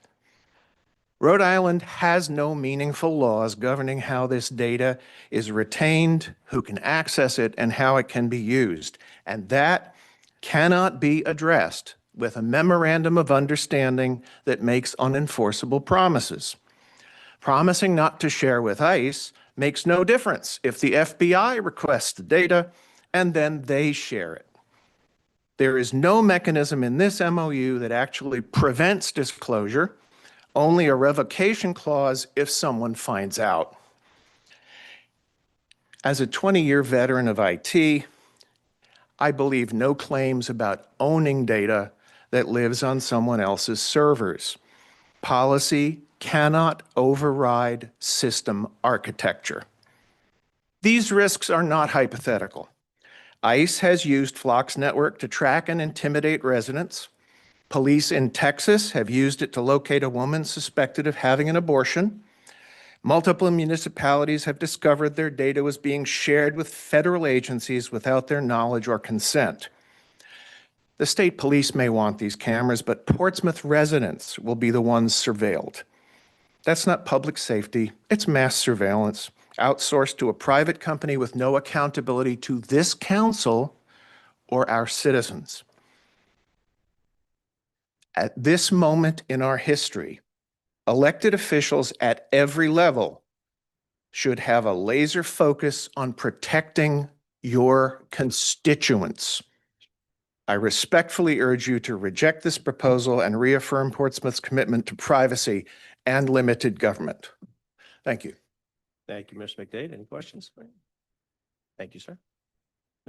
Rhode Island has no meaningful laws governing how this data is retained, who can access it, and how it can be used. And that cannot be addressed with a memorandum of understanding that makes unenforceable promises. Promising not to share with ICE makes no difference if the FBI requests the data and then they share it. There is no mechanism in this MOU that actually prevents disclosure, only a revocation clause if someone finds out. As a 20-year veteran of IT, I believe no claims about owning data that lives on someone else's servers. Policy cannot override system architecture. These risks are not hypothetical. ICE has used Flock's network to track and intimidate residents. Police in Texas have used it to locate a woman suspected of having an abortion. Multiple municipalities have discovered their data was being shared with federal agencies without their knowledge or consent. The state police may want these cameras, but Portsmouth residents will be the ones surveilled. That's not public safety, it's mass surveillance, outsourced to a private company with no accountability to this council or our citizens. At this moment in our history, elected officials at every level should have a laser focus on protecting your constituents. I respectfully urge you to reject this proposal and reaffirm Portsmouth's commitment to privacy and limited government. Thank you. Thank you, Mr. McDade. Any questions? Thank you, sir.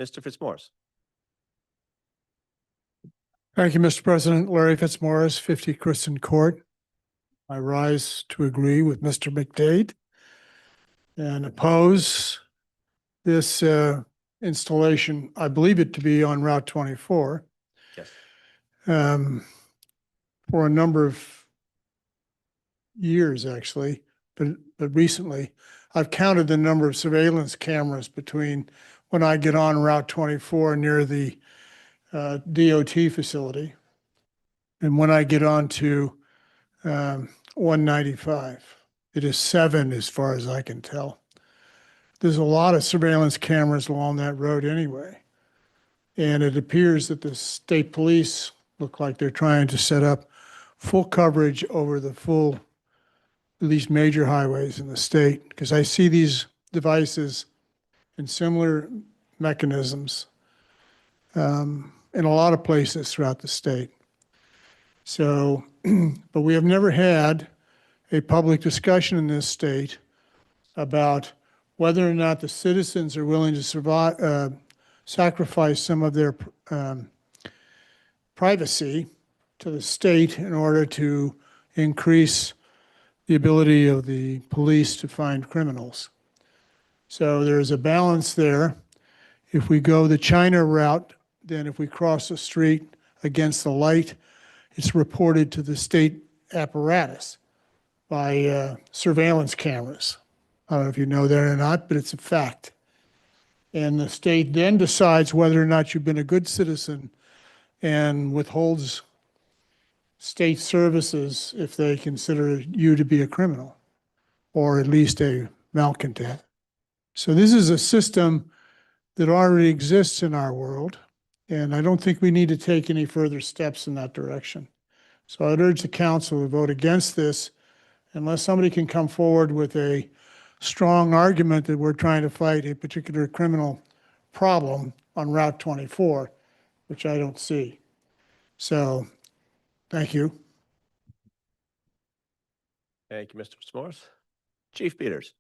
Mr. Fitzmaurice. Thank you, Mr. President. Larry Fitzmaurice, 50 Kristen Court. I rise to agree with Mr. McDade and oppose this installation. I believe it to be on Route 24. Yes. For a number of years, actually, but recently, I've counted the number of surveillance cameras between when I get on Route 24 near the DOT facility and when I get on to 195. It is 7 as far as I can tell. There's a lot of surveillance cameras along that road anyway. And it appears that the state police look like they're trying to set up full coverage over the full at least major highways in the state, because I see these devices in similar mechanisms in a lot of places throughout the state. So, but we have never had a public discussion in this state about whether or not the citizens are willing to survive, sacrifice some of their privacy to the state in order to increase the ability of the police to find criminals. So there's a balance there. If we go the China route, then if we cross the street against the light, it's reported to the state apparatus by surveillance cameras. I don't know if you know that or not, but it's a fact. And the state then decides whether or not you've been a good citizen and withholds state services if they consider you to be a criminal or at least a malcontent. So this is a system that already exists in our world, and I don't think we need to take any further steps in that direction. So I'd urge the council to vote against this unless somebody can come forward with a strong argument that we're trying to fight a particular criminal problem on Route 24, which I don't see. So, thank you. Thank you, Mr. S'mores. Chief Peters.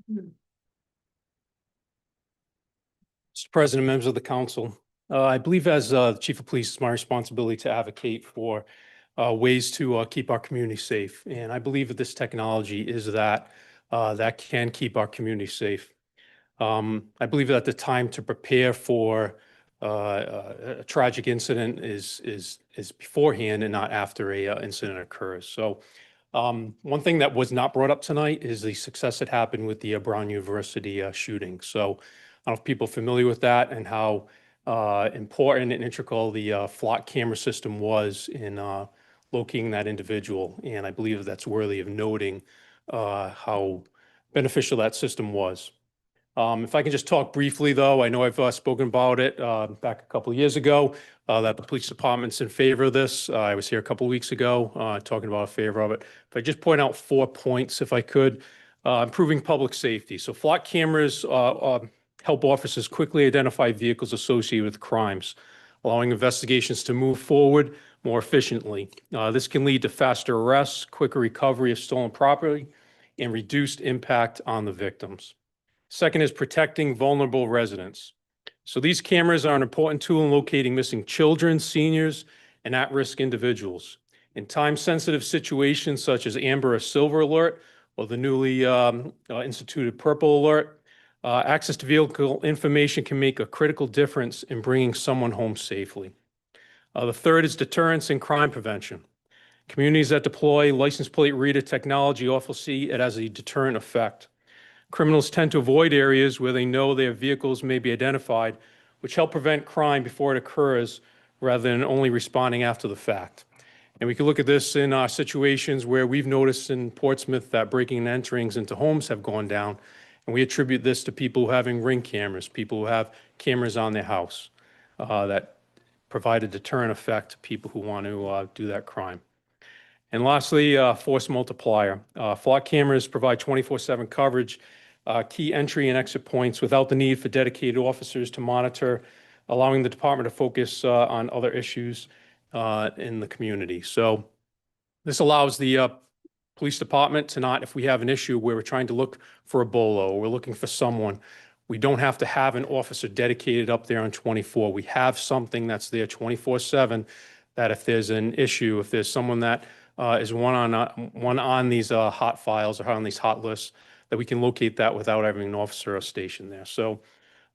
Mr. President, members of the council, I believe as Chief of Police, it's my responsibility to advocate for ways to keep our community safe. And I believe that this technology is that can keep our community safe. I believe that the time to prepare for a tragic incident is beforehand and not after a incident occurs. So one thing that was not brought up tonight is the success that happened with the Brown University shooting. So I don't know if people are familiar with that and how important and integral the flock camera system was in locating that individual. And I believe that's worthy of noting how beneficial that system was. If I can just talk briefly, though, I know I've spoken about it back a couple of years ago, that the police department's in favor of this. I was here a couple of weeks ago talking about a favor of it. If I just point out 4 points, if I could, improving public safety. So flock cameras help officers quickly identify vehicles associated with crimes, allowing investigations to move forward more efficiently. This can lead to faster arrests, quicker recovery of stolen property, and reduced impact on the victims. Second is protecting vulnerable residents. So these cameras are an important tool in locating missing children, seniors, and at-risk individuals. In time-sensitive situations such as Amber or Silver Alert, or the newly instituted Purple Alert, access to vehicle information can make a critical difference in bringing someone home safely. The third is deterrence and crime prevention. Communities that deploy license plate reader technology often see it as a deterrent effect. Criminals tend to avoid areas where they know their vehicles may be identified, which help prevent crime before it occurs rather than only responding after the fact. And we can look at this in situations where we've noticed in Portsmouth that breaking and enterings into homes have gone down. And we attribute this to people having Ring cameras, people who have cameras on their house that provide a deterrent effect to people who want to do that crime. And lastly, force multiplier. Flock cameras provide 24/7 coverage, key entry and exit points without the need for dedicated officers to monitor, allowing the department to focus on other issues in the community. So this allows the police department to not, if we have an issue where we're trying to look for a bolo or we're looking for someone, we don't have to have an officer dedicated up there on 24. We have something that's there 24/7 that if there's an issue, if there's someone that is one on these hot files or on these hot lists, that we can locate that without having an officer stationed there. So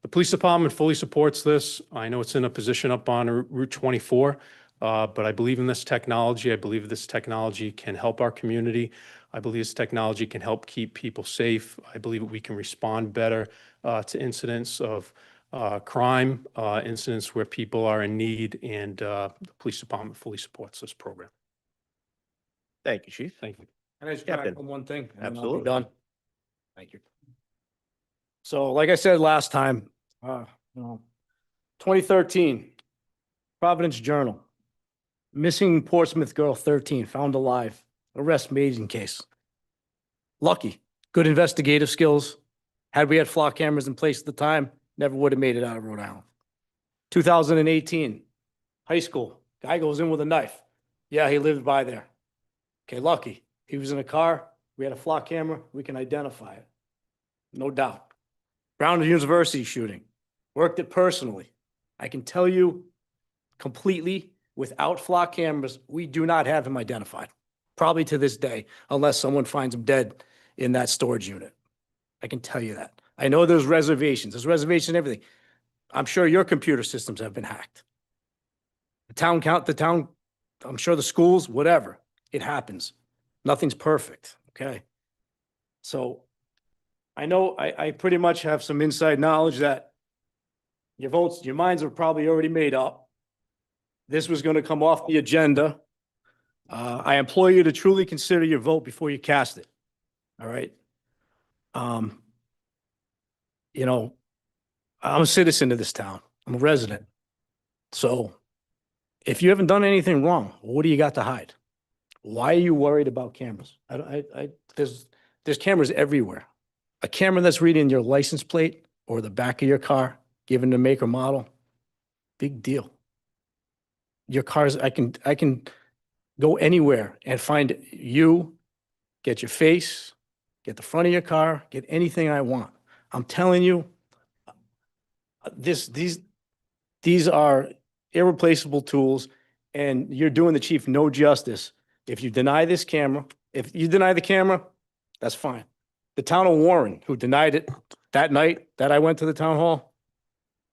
the police department fully supports this. I know it's in a position up on Route 24, but I believe in this technology. I believe this technology can help our community. I believe this technology can help keep people safe. I believe we can respond better to incidents of crime, incidents where people are in need, and the police department fully supports this program. Thank you, Chief. Thank you. Can I just Captain. add one thing? and then I'll be Absolutely. Done. Thank you. So like I said last time, 2013, Providence Journal, missing Portsmouth girl 13 found alive Arrest made in case. Lucky, good investigative skills. Had we had flock cameras in place at the time, never would have made it out of Rhode Island. 2018, high school, guy goes in with a knife. Yeah, he lived by there. Okay, lucky. He was in a car. We had a flock camera. We can identify it. No doubt. Brown University shooting. Worked it personally. I can tell you completely, without flock cameras, we do not have him identified. Probably to this day, unless someone finds him dead in that storage unit. I can tell you that. I know there's reservations. There's reservations and everything. I'm sure your computer systems have been hacked. The town, I'm sure the schools, whatever. It happens. Nothing's perfect, okay? So I know I pretty much have some inside knowledge that your minds are probably already made up. This was going to come off the agenda. I implore you to truly consider your vote before you cast it. All right? You know, I'm a citizen of this town. I'm a resident. So if you haven't done anything wrong, what do you got to hide? Why are you worried about cameras? There's cameras everywhere. A camera that's reading your license plate or the back of your car, given the make or model, big deal. Your cars, I can go anywhere and find you, get your face, get the front of your car, get anything I want. I'm telling you, these are irreplaceable tools, and you're doing the chief no justice. If you deny this camera, if you deny the camera, that's fine. The town of Warren, who denied it that night that I went to the town hall,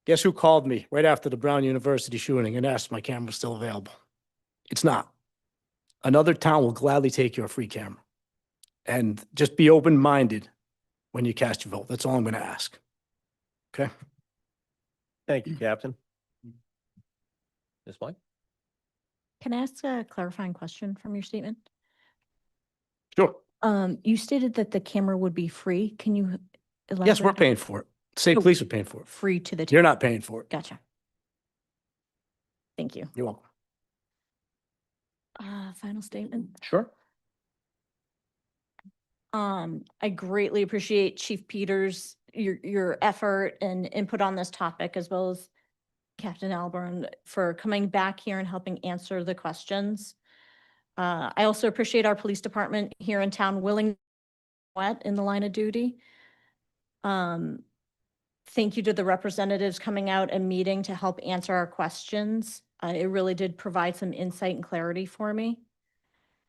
guess who called me right after the Brown University shooting and asked if my camera was still available? It's not. Another town will gladly take your free camera. And just be open-minded when you cast your vote. That's all I'm going to ask. Okay? Thank you, Captain. Ms. White? Can I ask a clarifying question from your statement? Sure. You stated that the camera would be free. Can you elaborate? Yes, we're on- paying for it. State Oh, police are paying for it. Free to the. You're not paying for it. Gotcha. Thank you. You're welcome. Final statement. Sure. I greatly appreciate Chief Peters, your effort and input on this topic, as well as Captain Alburn for coming back here and helping answer the questions. I also appreciate our police department here in town willing wet in the line of duty. Thank you to the representatives coming out and meeting to help answer our questions. It really did provide some insight and clarity for me.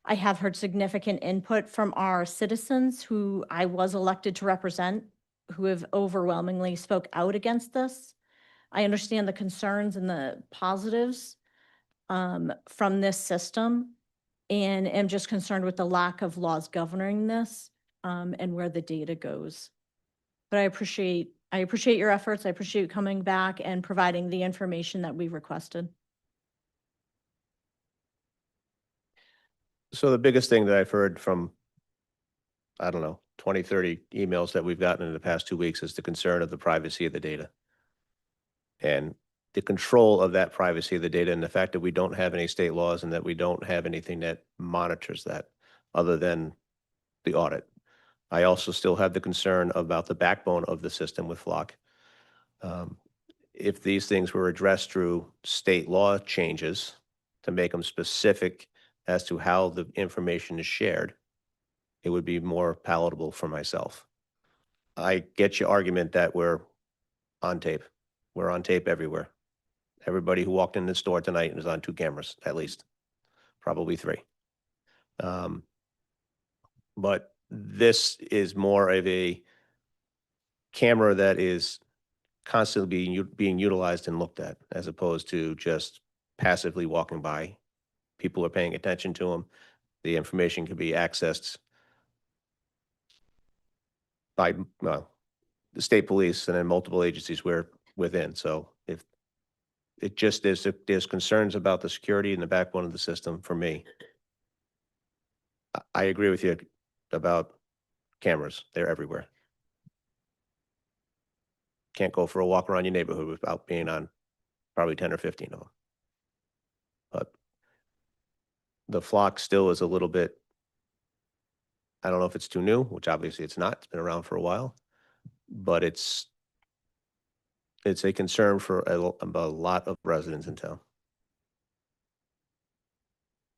I have heard significant input from our citizens who I was elected to represent, who have overwhelmingly spoke out against this. I understand the concerns and the positives from this system, and am just concerned with the lack of laws governing this and where the data goes. But I appreciate your efforts. I appreciate you coming back and providing the information that we requested. So the biggest thing that I've heard from, I don't know, 20, 30 emails that we've gotten in the past 2 weeks is the concern of the privacy of the data. And the control of that privacy of the data, and the fact that we don't have any state laws and that we don't have anything that monitors that other than the audit. I also still have the concern about the backbone of the system with Flock. If these things were addressed through state law changes to make them specific as to how the information is shared, it would be more palatable for myself. I get your argument that we're on tape. We're on tape everywhere. Everybody who walked in the store tonight is on 2 cameras, at least, probably 3. But this is more of a camera that is constantly being utilized and looked at, as opposed to just passively walking by. People are paying attention to them. The information can be accessed by the state police and then multiple agencies we're within. So if it just there's concerns about the security and the backbone of the system for me. I agree with you about cameras. They're everywhere. Can't go for a walk around your neighborhood without being on probably 10 or 15 of them. But the Flock still is a little bit I don't know if it's too new, which obviously it's not. It's been around for a while, but it's a concern for a lot of residents in town.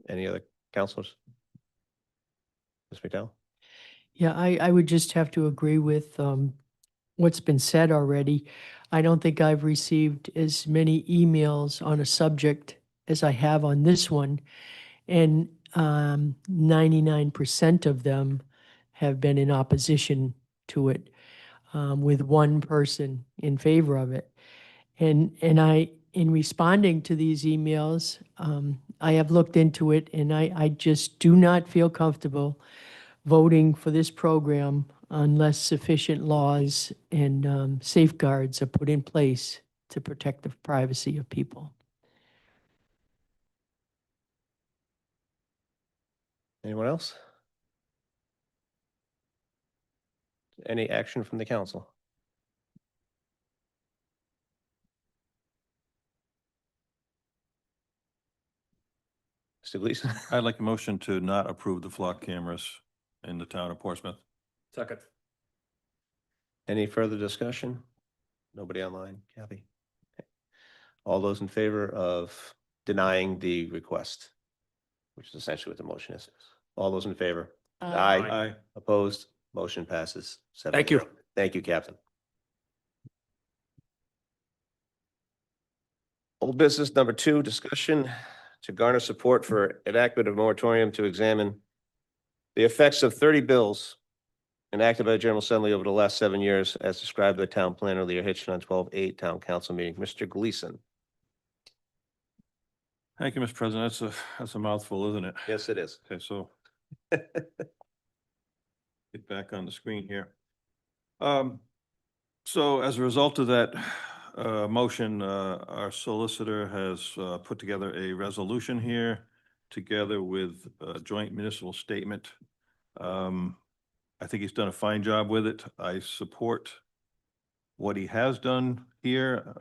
Any other counselors? Ms. McDowell? Yeah, I would just have to agree with what's been said already. I don't think I've received as many emails on a subject as I have on this one. And 99% of them have been in opposition to it, with one person in favor of it. And in responding to these emails, I have looked into it, and I just do not feel comfortable voting for this program unless sufficient laws and safeguards are put in place to protect the privacy of people. Anyone else? Any action from the council? Mr. Gleason? I'd like a motion to not approve the flock cameras in the town of Portsmouth. Second. Any further discussion? Nobody online, Kathy? Okay. All those in favor of denying the request, which is essentially what the motion is. All those in favor? Aye. Opposed? Motion passes 7-0. Thank you. Thank you, Captain. Old business number 2, discussion to garner support for enactment of moratorium to examine the effects of 30 bills enacted by the General Assembly over the last 7 years, as described by Town Planner Leah Hitchen on 12/8 Town Council meeting. Mr. Gleason. Thank you, Mr. President. That's a mouthful, isn't it? Yes, it is. Okay, so get back on the screen here. So as a result of that motion, our solicitor has put together a resolution here together with a joint municipal statement. I think he's done a fine job with it. I support what he has done here.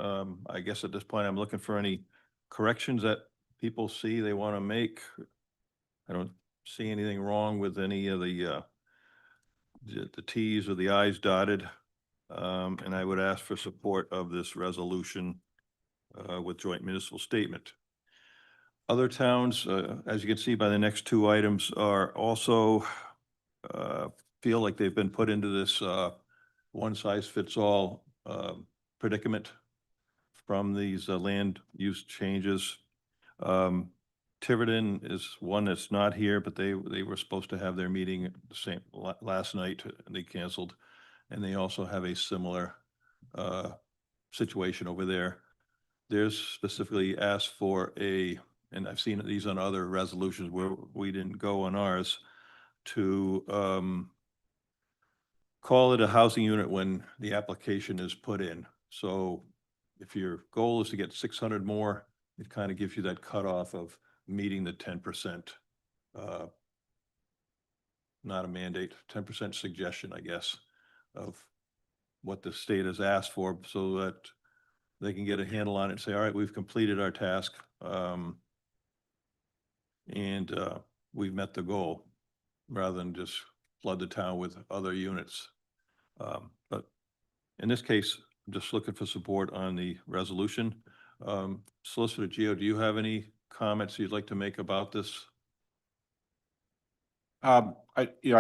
I guess at this point, I'm looking for any corrections that people see they want to make. I don't see anything wrong with any of the Ts or the Is dotted. And I would ask for support of this resolution with joint municipal statement. Other towns, as you can see by the next 2 items, are also feel like they've been put into this one-size-fits-all predicament from these land use changes. Tiverton is one that's not here, but they were supposed to have their meeting last night, and they canceled. And they also have a similar situation over there. There's specifically asked for and I've seen these on other resolutions where we didn't go on ours, to call it a housing unit when the application is put in. So if your goal is to get 600 more, it kind of gives you that cutoff of meeting the 10%, not a mandate, 10% suggestion, I guess, of what the state has asked for, so that they can get a handle on it and say, all right, we've completed our task, and we've met the goal, rather than just flood the town with other units. But in this case, I'm just looking for support on the resolution. Solicitor Gio, do you have any comments you'd like to make about this? I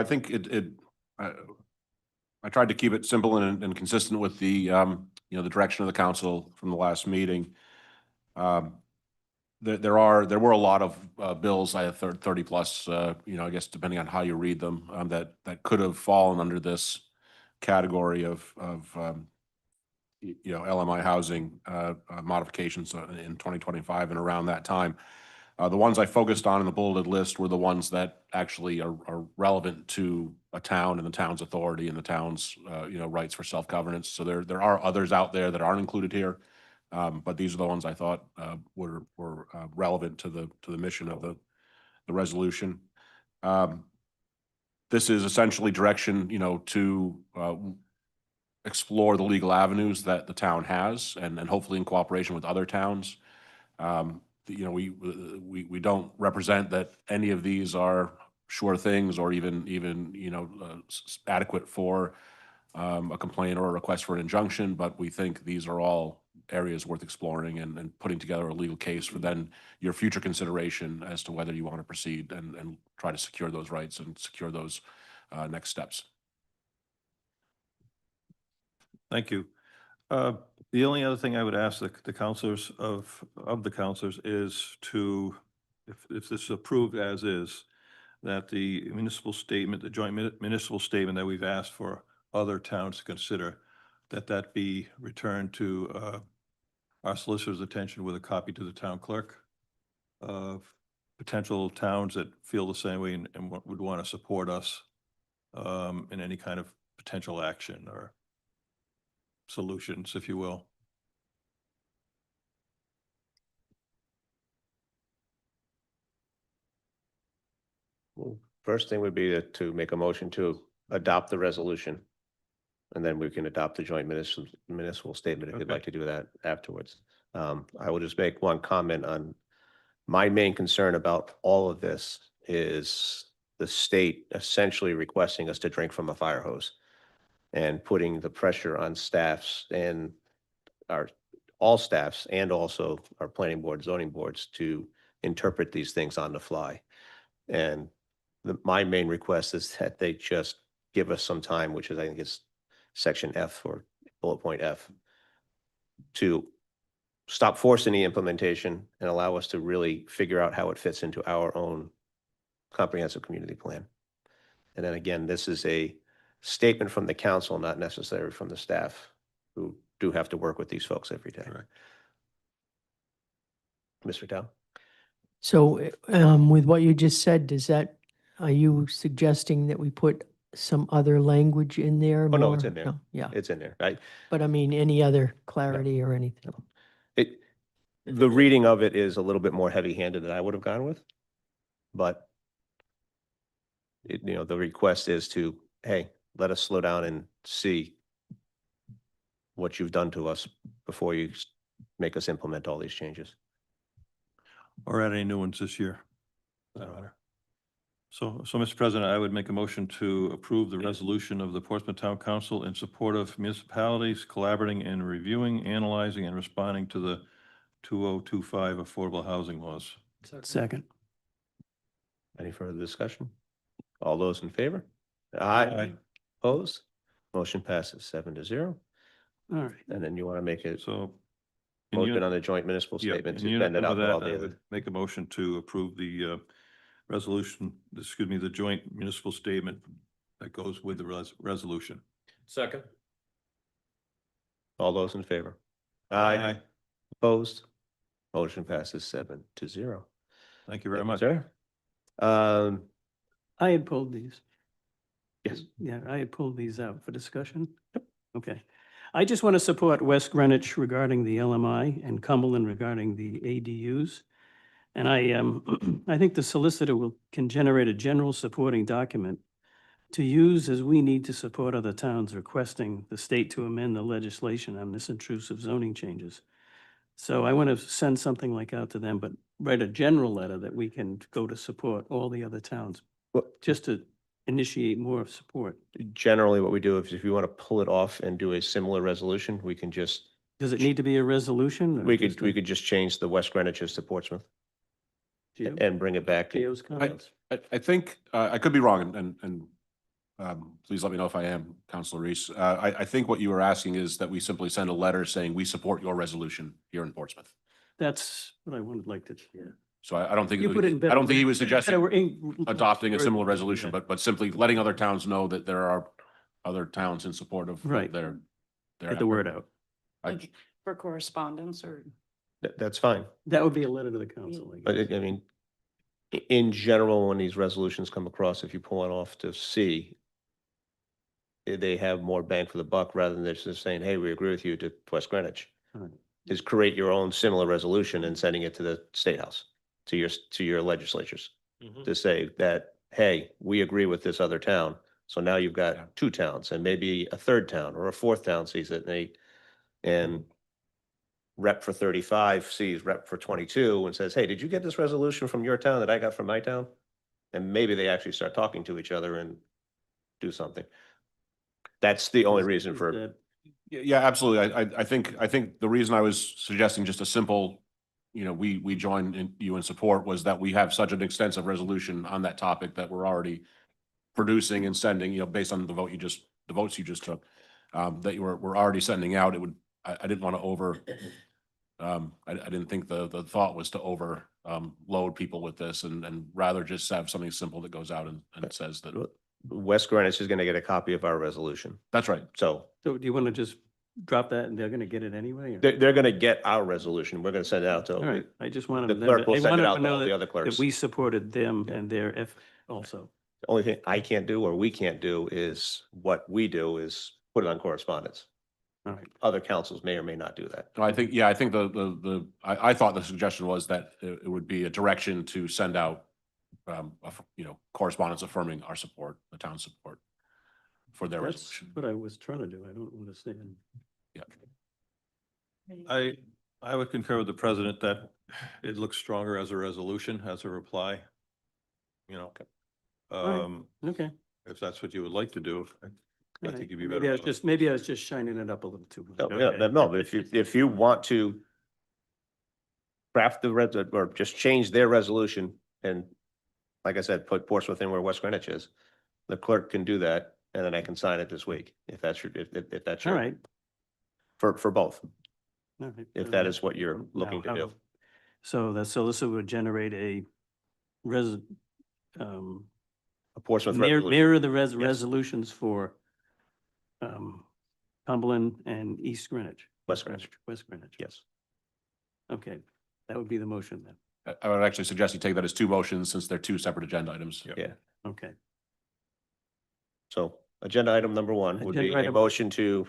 think I tried to keep it simple and consistent with the the direction of the council from the last meeting. There were a lot of bills, I have 30 plus, I guess depending on how you read them, that could have fallen under this category of LMI housing modifications in 2025 and around that time. The ones I focused on in the bulleted list were the ones that actually are relevant to a town and the town's authority and the town's rights for self-governance. So there are others out there that aren't included here, but these are the ones I thought were relevant to the mission of the resolution. This is essentially direction to explore the legal avenues that the town has, and hopefully in cooperation with other towns. We don't represent that any of these are sure things or even, adequate for a complaint or a request for an injunction, but we think these are all areas worth exploring and putting together a legal case for then your future consideration as to whether you want to proceed and try to secure those rights and secure those next steps. Thank you. The only other thing I would ask the counselors of the counselors is to, if this is approved as is, that the municipal statement, the joint municipal statement that we've asked for other towns to consider, that be returned to our solicitor's attention with a copy to the town clerk of potential towns that feel the same way and would want to support us in any kind of potential action or solutions, if you will. Well, first thing would be to make a motion to adopt the resolution. And then we can adopt the joint municipal statement if you'd like to do that afterwards. I will just make one comment on my main concern about all of this is the state essentially requesting us to drink from a fire hose and putting the pressure on staffs and all staffs and also our planning board, zoning boards to interpret these things on the fly. And my main request is that they just give us some time, which is, I think is section F or bullet point F, to stop forcing the implementation and allow us to really figure out how it fits into our own comprehensive community plan. And then again, this is a statement from the council, not necessarily from the staff, who do have to work with these folks every day. Correct. Mr. Dow? So with what you just said, are you suggesting that we put some other language in there? Oh, no, it's more? in there. No, yeah, It's in there. but I mean, any other clarity or anything? The reading of it is a little bit more heavy-handed than I would have gone with. But the request is to, hey, let us slow down and see what you've done to us before you make us implement all these changes. Or add any new ones this year. for that matter. So, Mr. President, I would make a motion to approve the resolution of the Portsmouth Town Council in support of municipalities collaborating and reviewing, analyzing, and responding to the 2025 affordable housing laws. Second. Any further discussion? All those in favor? Aye. Opposed? Motion passes 7-0. All right. And then you want to make a So. in motion unit- on the joint municipal yeah, statement in to unit send it out with to all that, I the other. would make a motion to approve the the joint municipal statement that goes with the resolution. Second. All those in favor? Aye. Opposed? Motion passes 7-0. Thank you very much. Sir? I had pulled these. Yes. Yeah, I had pulled these out for discussion. Okay. I just want to support West Greenwich regarding the LMI and Cumberland regarding the ADUs. And I think the solicitor can generate a general supporting document to use as we need to support other towns requesting the state to amend the legislation on this intrusive zoning changes. So I want to send something like out to them, but write a general letter that we can go to support all the other towns, just to initiate more support. Generally, what we do is if you want to pull it off and do a similar resolution, we can just, Does it need to be a resolution? or we just could just change the West Greenwich's to Portsmouth Geo? and bring it back. Geo's comments? I think, I could be wrong, and please let me know if I am, Councilor Reese. I think what you were asking is that we simply send a letter saying we support your resolution here in Portsmouth. That's what I would like to, yeah. So I don't think, You put it in I don't think he was better suggesting adopting a similar word. resolution, but simply letting other towns know that there are other towns in support of Right. their. Get the word out. I- For correspondence or? That's fine. That would be a letter to the council. I But guess. I mean, in general, when these resolutions come across, if you pull it off to C, they have more bang for the buck rather than just saying, hey, we agree with you to West Greenwich. Right. Is create your own similar resolution and sending it to the State House, to your legislatures, to say that, hey, we agree with this other town. So now you've got two towns and maybe a third town or a fourth town sees it and rep for 35 sees rep for 22 and says, hey, did you get this resolution from your town that I got from my town? and maybe they actually start talking to each other and do something. That's the only reason for, Yeah, absolutely. I think the reason I was suggesting just a simple, we join you in support was that we have such an extensive resolution on that topic that we're already producing and sending, based on the votes you just took, that we're already sending out. I didn't want to I didn't think the thought was to load people with this and rather just have something simple that goes out and says that. West Greenwich is going to get a copy of our resolution. That's right. So So do you want to just drop that and they're going to get it anyway? or- they're going to get our resolution. We're going to send it out to. All right, I just wanted The them clerk to- will they send it wanted out to to know all the that- other clerks. that we supported them and their F also. The only thing I can't do or we can't do is what we do is put it on correspondence. All right. Other councils may or may not do that. No, I think I thought the suggestion was that it would be a direction to send out, correspondence affirming our support, the town's support for their That's resolution. what I was trying to do. I don't understand. Yeah. I would concur with the president that it looks stronger as a resolution, as a reply. You know, right. Okay. if that's what you would like to do, I All think right. you'd be Maybe better. maybe I was just shining it up a little too much. No, yeah, no, but if you want to craft or just change their resolution and, like I said, put Portsmouth in where West Greenwich is, the clerk can do that, and then I can sign it this week, if that's if that's All your. right. For both, All right. if that is what you're looking to Now, do. So the solicitor would generate a A Portsmouth resolution. mirror the Yes. resolutions for Cumberland and East Greenwich. West Greenwich. West Greenwich. Yes. Okay, that would be the motion then. I would actually suggest you take that as two motions since they're two separate agenda items. Yeah. Okay. So agenda item number one would be Agenda a item- motion to,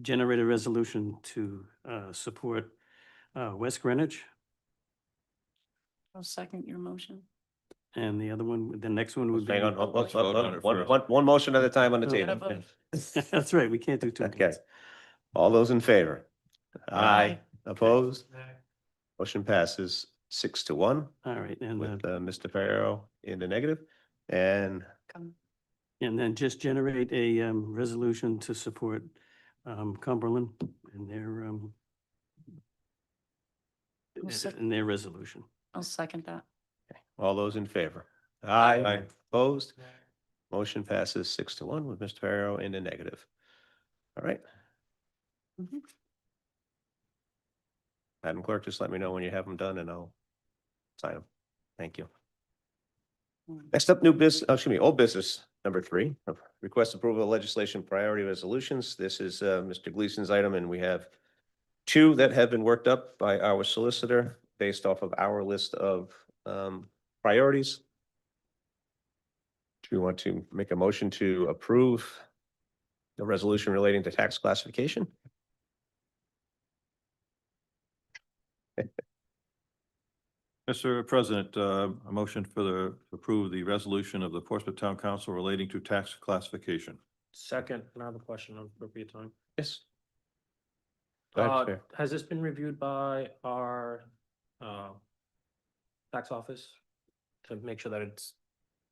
Generate a resolution to support West Greenwich, I'll second your motion. and the other one, the next one would be. hang on, Let's vote on it first. one motion at a time on the Oh, table. okay. That's right, we can't do two. Okay. All those in favor? Aye. Opposed? Motion passes 6-1 All right, and with Mr. Ferrero in the negative. And then just generate a resolution to support Cumberland and their resolution. I'll second that. all those in favor? Aye. Opposed? Motion passes 6-1 with Mr. Ferrero in the negative. All right. Mhm. Madam Clerk, just let me know when you have them done and I'll sign them. Thank you. Next up, old business number 3, request approval of legislation priority resolutions. This is Mr. Gleason's item, and we have 2 that have been worked up by our solicitor based off of our list of priorities. Do you want to make a motion to approve the resolution relating to tax classification? Mr. President, a motion approve the resolution of the Portsmouth Town Council relating to tax classification. Second, another question on appropriate time. Yes. Go ahead, Chair. Has this been reviewed by our tax office to make sure that it's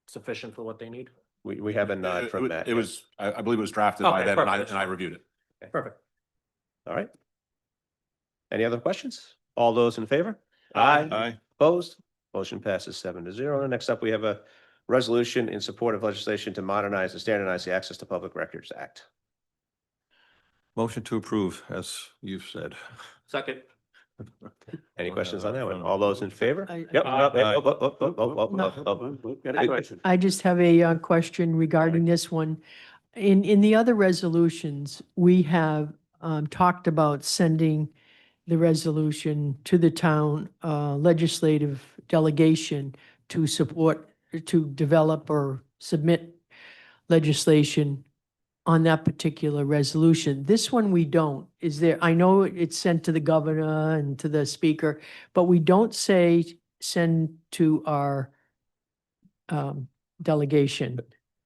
sufficient for what they need? We have a nod from Matt. It was, I believe it was drafted by Okay, them and perfect. I reviewed it. Perfect. All right. Any other questions? All those in favor? Aye. Opposed? Motion passes 7-0. Next up, we have a resolution in support of legislation to modernize and standardize the Access to Public Records Act. Motion to approve, as you've said. Second. Any questions on that one? All those in favor? I- Yep. Aye. Got a question. I just have a question regarding this one. In the other resolutions, we have talked about sending the resolution to the town legislative delegation to support, to develop or submit legislation on that particular resolution. This one we don't. Is there, I know it's sent to the governor and to the speaker, but we don't say send to our delegation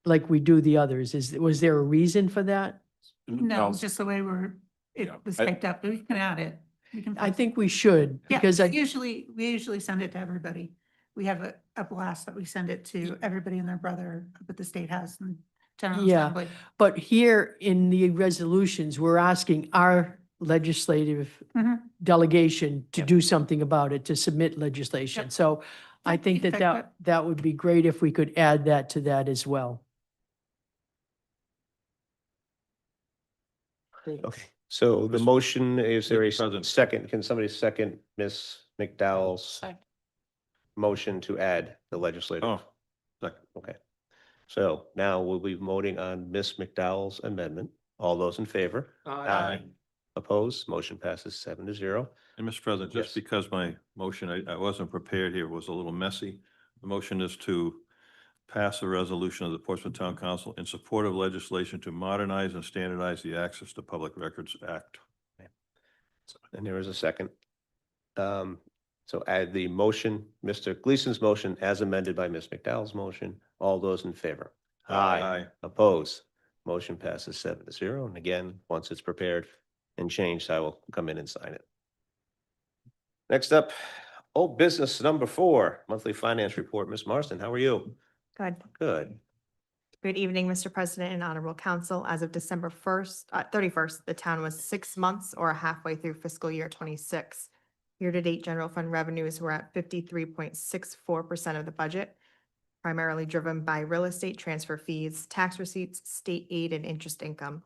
like we do the others. Was there a reason for that? No, it's just the way it Yeah, was I- typed up. We can add it. We can. I think we should, Yeah, because I, we usually send it to everybody. we have a blast that we send it to everybody and their brother, but the state has in General Yeah, Assembly. but here in the resolutions, we're asking our legislative Mhm. delegation to do something about it, to submit legislation. Yep. So I Yep, think that effective. that would be great if we could add that to that as well. Okay, so the motion, is there a Mr. President. second? Can somebody second Ms. McDowell's Second. motion to add the legislative? Oh, second. Okay. So now we'll be voting on Ms. McDowell's amendment. All those in favor? Opposed? Motion passes 7-0. And Mr. President, Yes. just because my motion, I wasn't prepared here, was a little messy. The motion is to pass a resolution of the Portsmouth Town Council in support of legislation to modernize and standardize the Access to Public Records Act. And there is a second. So add the motion, Mr. Gleason's motion as amended by Ms. McDowell's motion. All those in favor? Aye. Opposed? Motion passes 7-0. And again, once it's prepared and changed, I will come in and sign it. Next up, old business number 4, monthly finance report. Ms. Marston, how are you? Good. Good. Good evening, Mr. President and Honorable Council. As of December 31st, the town was 6 months or halfway through fiscal year 26. Year-to-date general fund revenues were at 53.64% of the budget, primarily driven by real estate transfer fees, tax receipts, state aid, and interest income.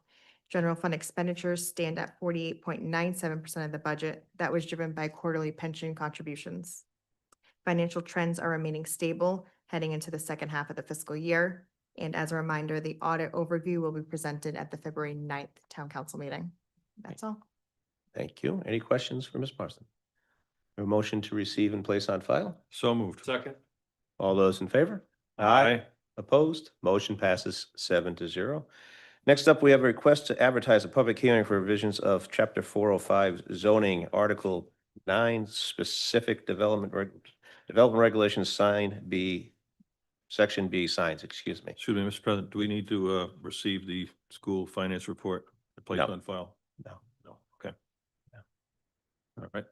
General fund expenditures stand at 48.97% of the budget. That was driven by quarterly pension contributions. Financial trends are remaining stable heading into the second half of the fiscal year. And as a reminder, the audit overview will be presented at the February 9th Town Council meeting. That's all. Thank you. Any questions for Ms. Marston? A motion to receive and place on file? So moved. Second. All those in favor? Opposed? Motion passes 7-0. Next up, we have a request to advertise a public hearing for revisions of Chapter 405 zoning, Article 9, specific development regulations, Section B signs, excuse me. Excuse me, Mr. President, do we need to receive the school finance report and place No. on file? No. No, okay. All right.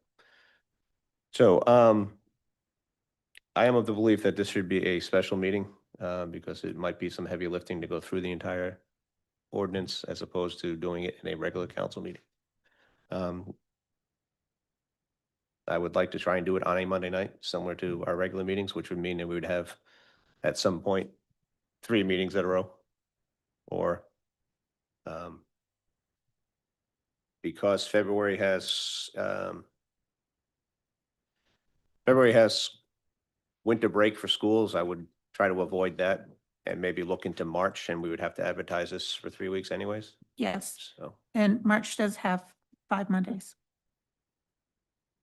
So, I am of the belief that this should be a special meeting, because it might be some heavy lifting to go through the entire ordinance as opposed to doing it in a regular council meeting. I would like to try and do it on a Monday night, similar to our regular meetings, which would mean that we would have at some point 3 meetings in a row. Or because February has winter break for schools, I would try to avoid that and maybe look into March, and we would have to advertise this for 3 weeks anyways. Yes, So, and March does have 5 Mondays.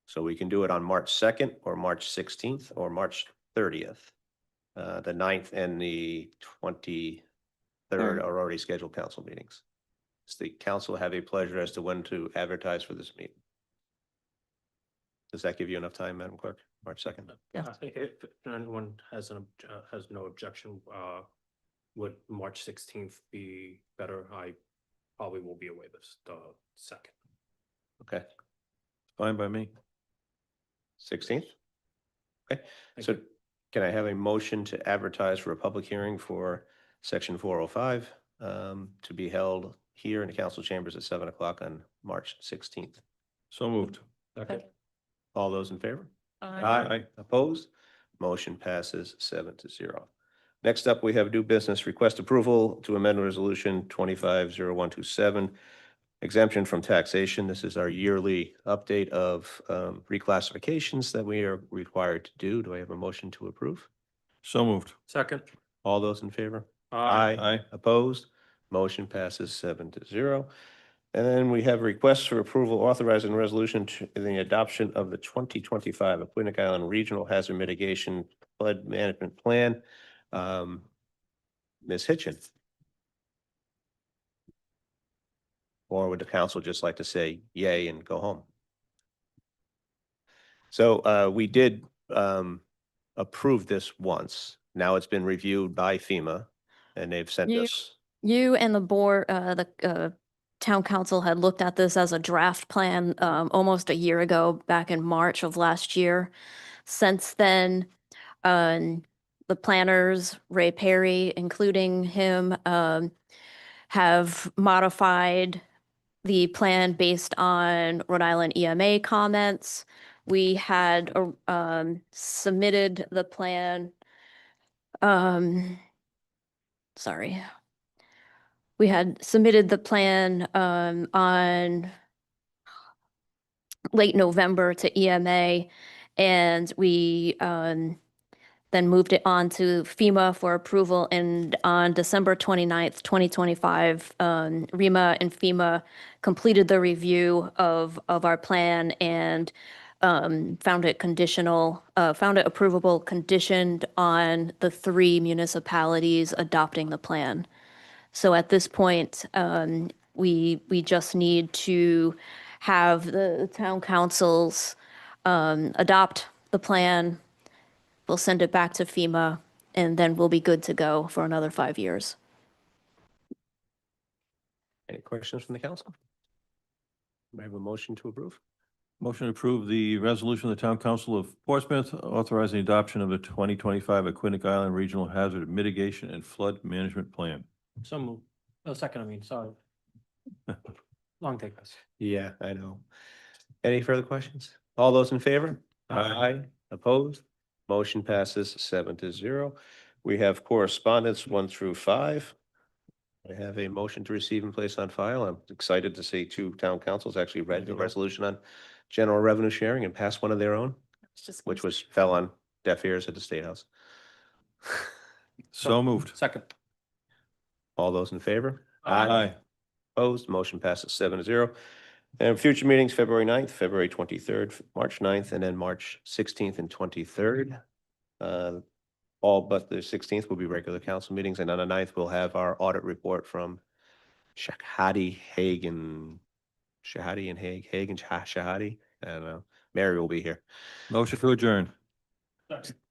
so we can do it on March 2nd or March 16th or March 30th. The 9th and the 23rd are already scheduled council meetings. Does the council have a pleasure as to when to advertise for this meeting? Does that give you enough time, Madam Clerk? March 2nd? If anyone has has no objection, would March 16th be better? I probably will be away the 2nd. Okay, Fine by me. 16th? Okay, so can I have a motion to advertise for a public hearing for Section 405 to be held here in the council chambers at 7 o'clock on March 16th? So moved. Second. All those in favor? Aye. Opposed? Motion passes 7-0. Next up, we have new business, request approval to amend resolution 250127, exemption from taxation. This is our yearly update of reclassifications that we are required to do. Do I have a motion to approve? So moved. Second. All those in favor? Aye. Opposed? Motion passes 7-0. And then we have requests for approval authorizing resolution to the adoption of the 2025 Appointeck Island Regional Hazard Mitigation Flood Management Plan. Ms. Hitchin. Or would the council just like to say yay and go home? So we did approve this once. Now it's been reviewed by FEMA and they've sent us. You and the board, the town council had looked at this as a draft plan almost a year ago, back in March of last year. Since then, The planners, Ray Perry, including him, have modified the plan based on Rhode Island EMA comments. We had submitted the plan. Sorry. We had submitted the plan on late November to EMA, and we then moved it on to FEMA for approval. And on December 29th, 2025, REMA and FEMA completed the review of our plan and found it approvable conditioned on the 3 municipalities adopting the plan. So at this point, we just need to have the town councils adopt the plan. We'll send it back to FEMA, and then we'll be good to go for another 5 years. Any questions from the council? May I have a motion to approve? Motion to approve the resolution of the Town Council of Portsmouth authorizing the adoption of the 2025 Aquinic Island Regional Hazard Mitigation and Flood Management Plan. So moved. No, second, sorry. Long take this. Yeah, I know. Any further questions? All those in favor? Aye. Opposed? Motion passes 7-0. We have correspondence 1 through 5. I have a motion to receive and place on file. I'm excited to see 2 town councils actually read the resolution on general revenue sharing and pass one of their own, which fell on deaf ears at the State House. So moved. Second. All those in favor? Aye. Opposed? Motion passes 7-0. And future meetings, February 9th, February 23rd, March 9th, and then March 16th and 23rd. All but the 16th will be regular council meetings, and on the 9th, we'll have our audit report from Shahadi, Hague, and Shahadi and Hague, Hague and Shahadi. I don't know. Mary will be here. Motion to adjourn.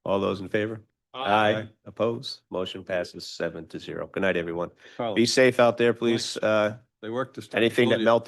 All those in favor? Aye. Opposed? Motion passes 7-0. Good night, everyone. Carlos, Be safe out there, please. They worked this time. Anything that melted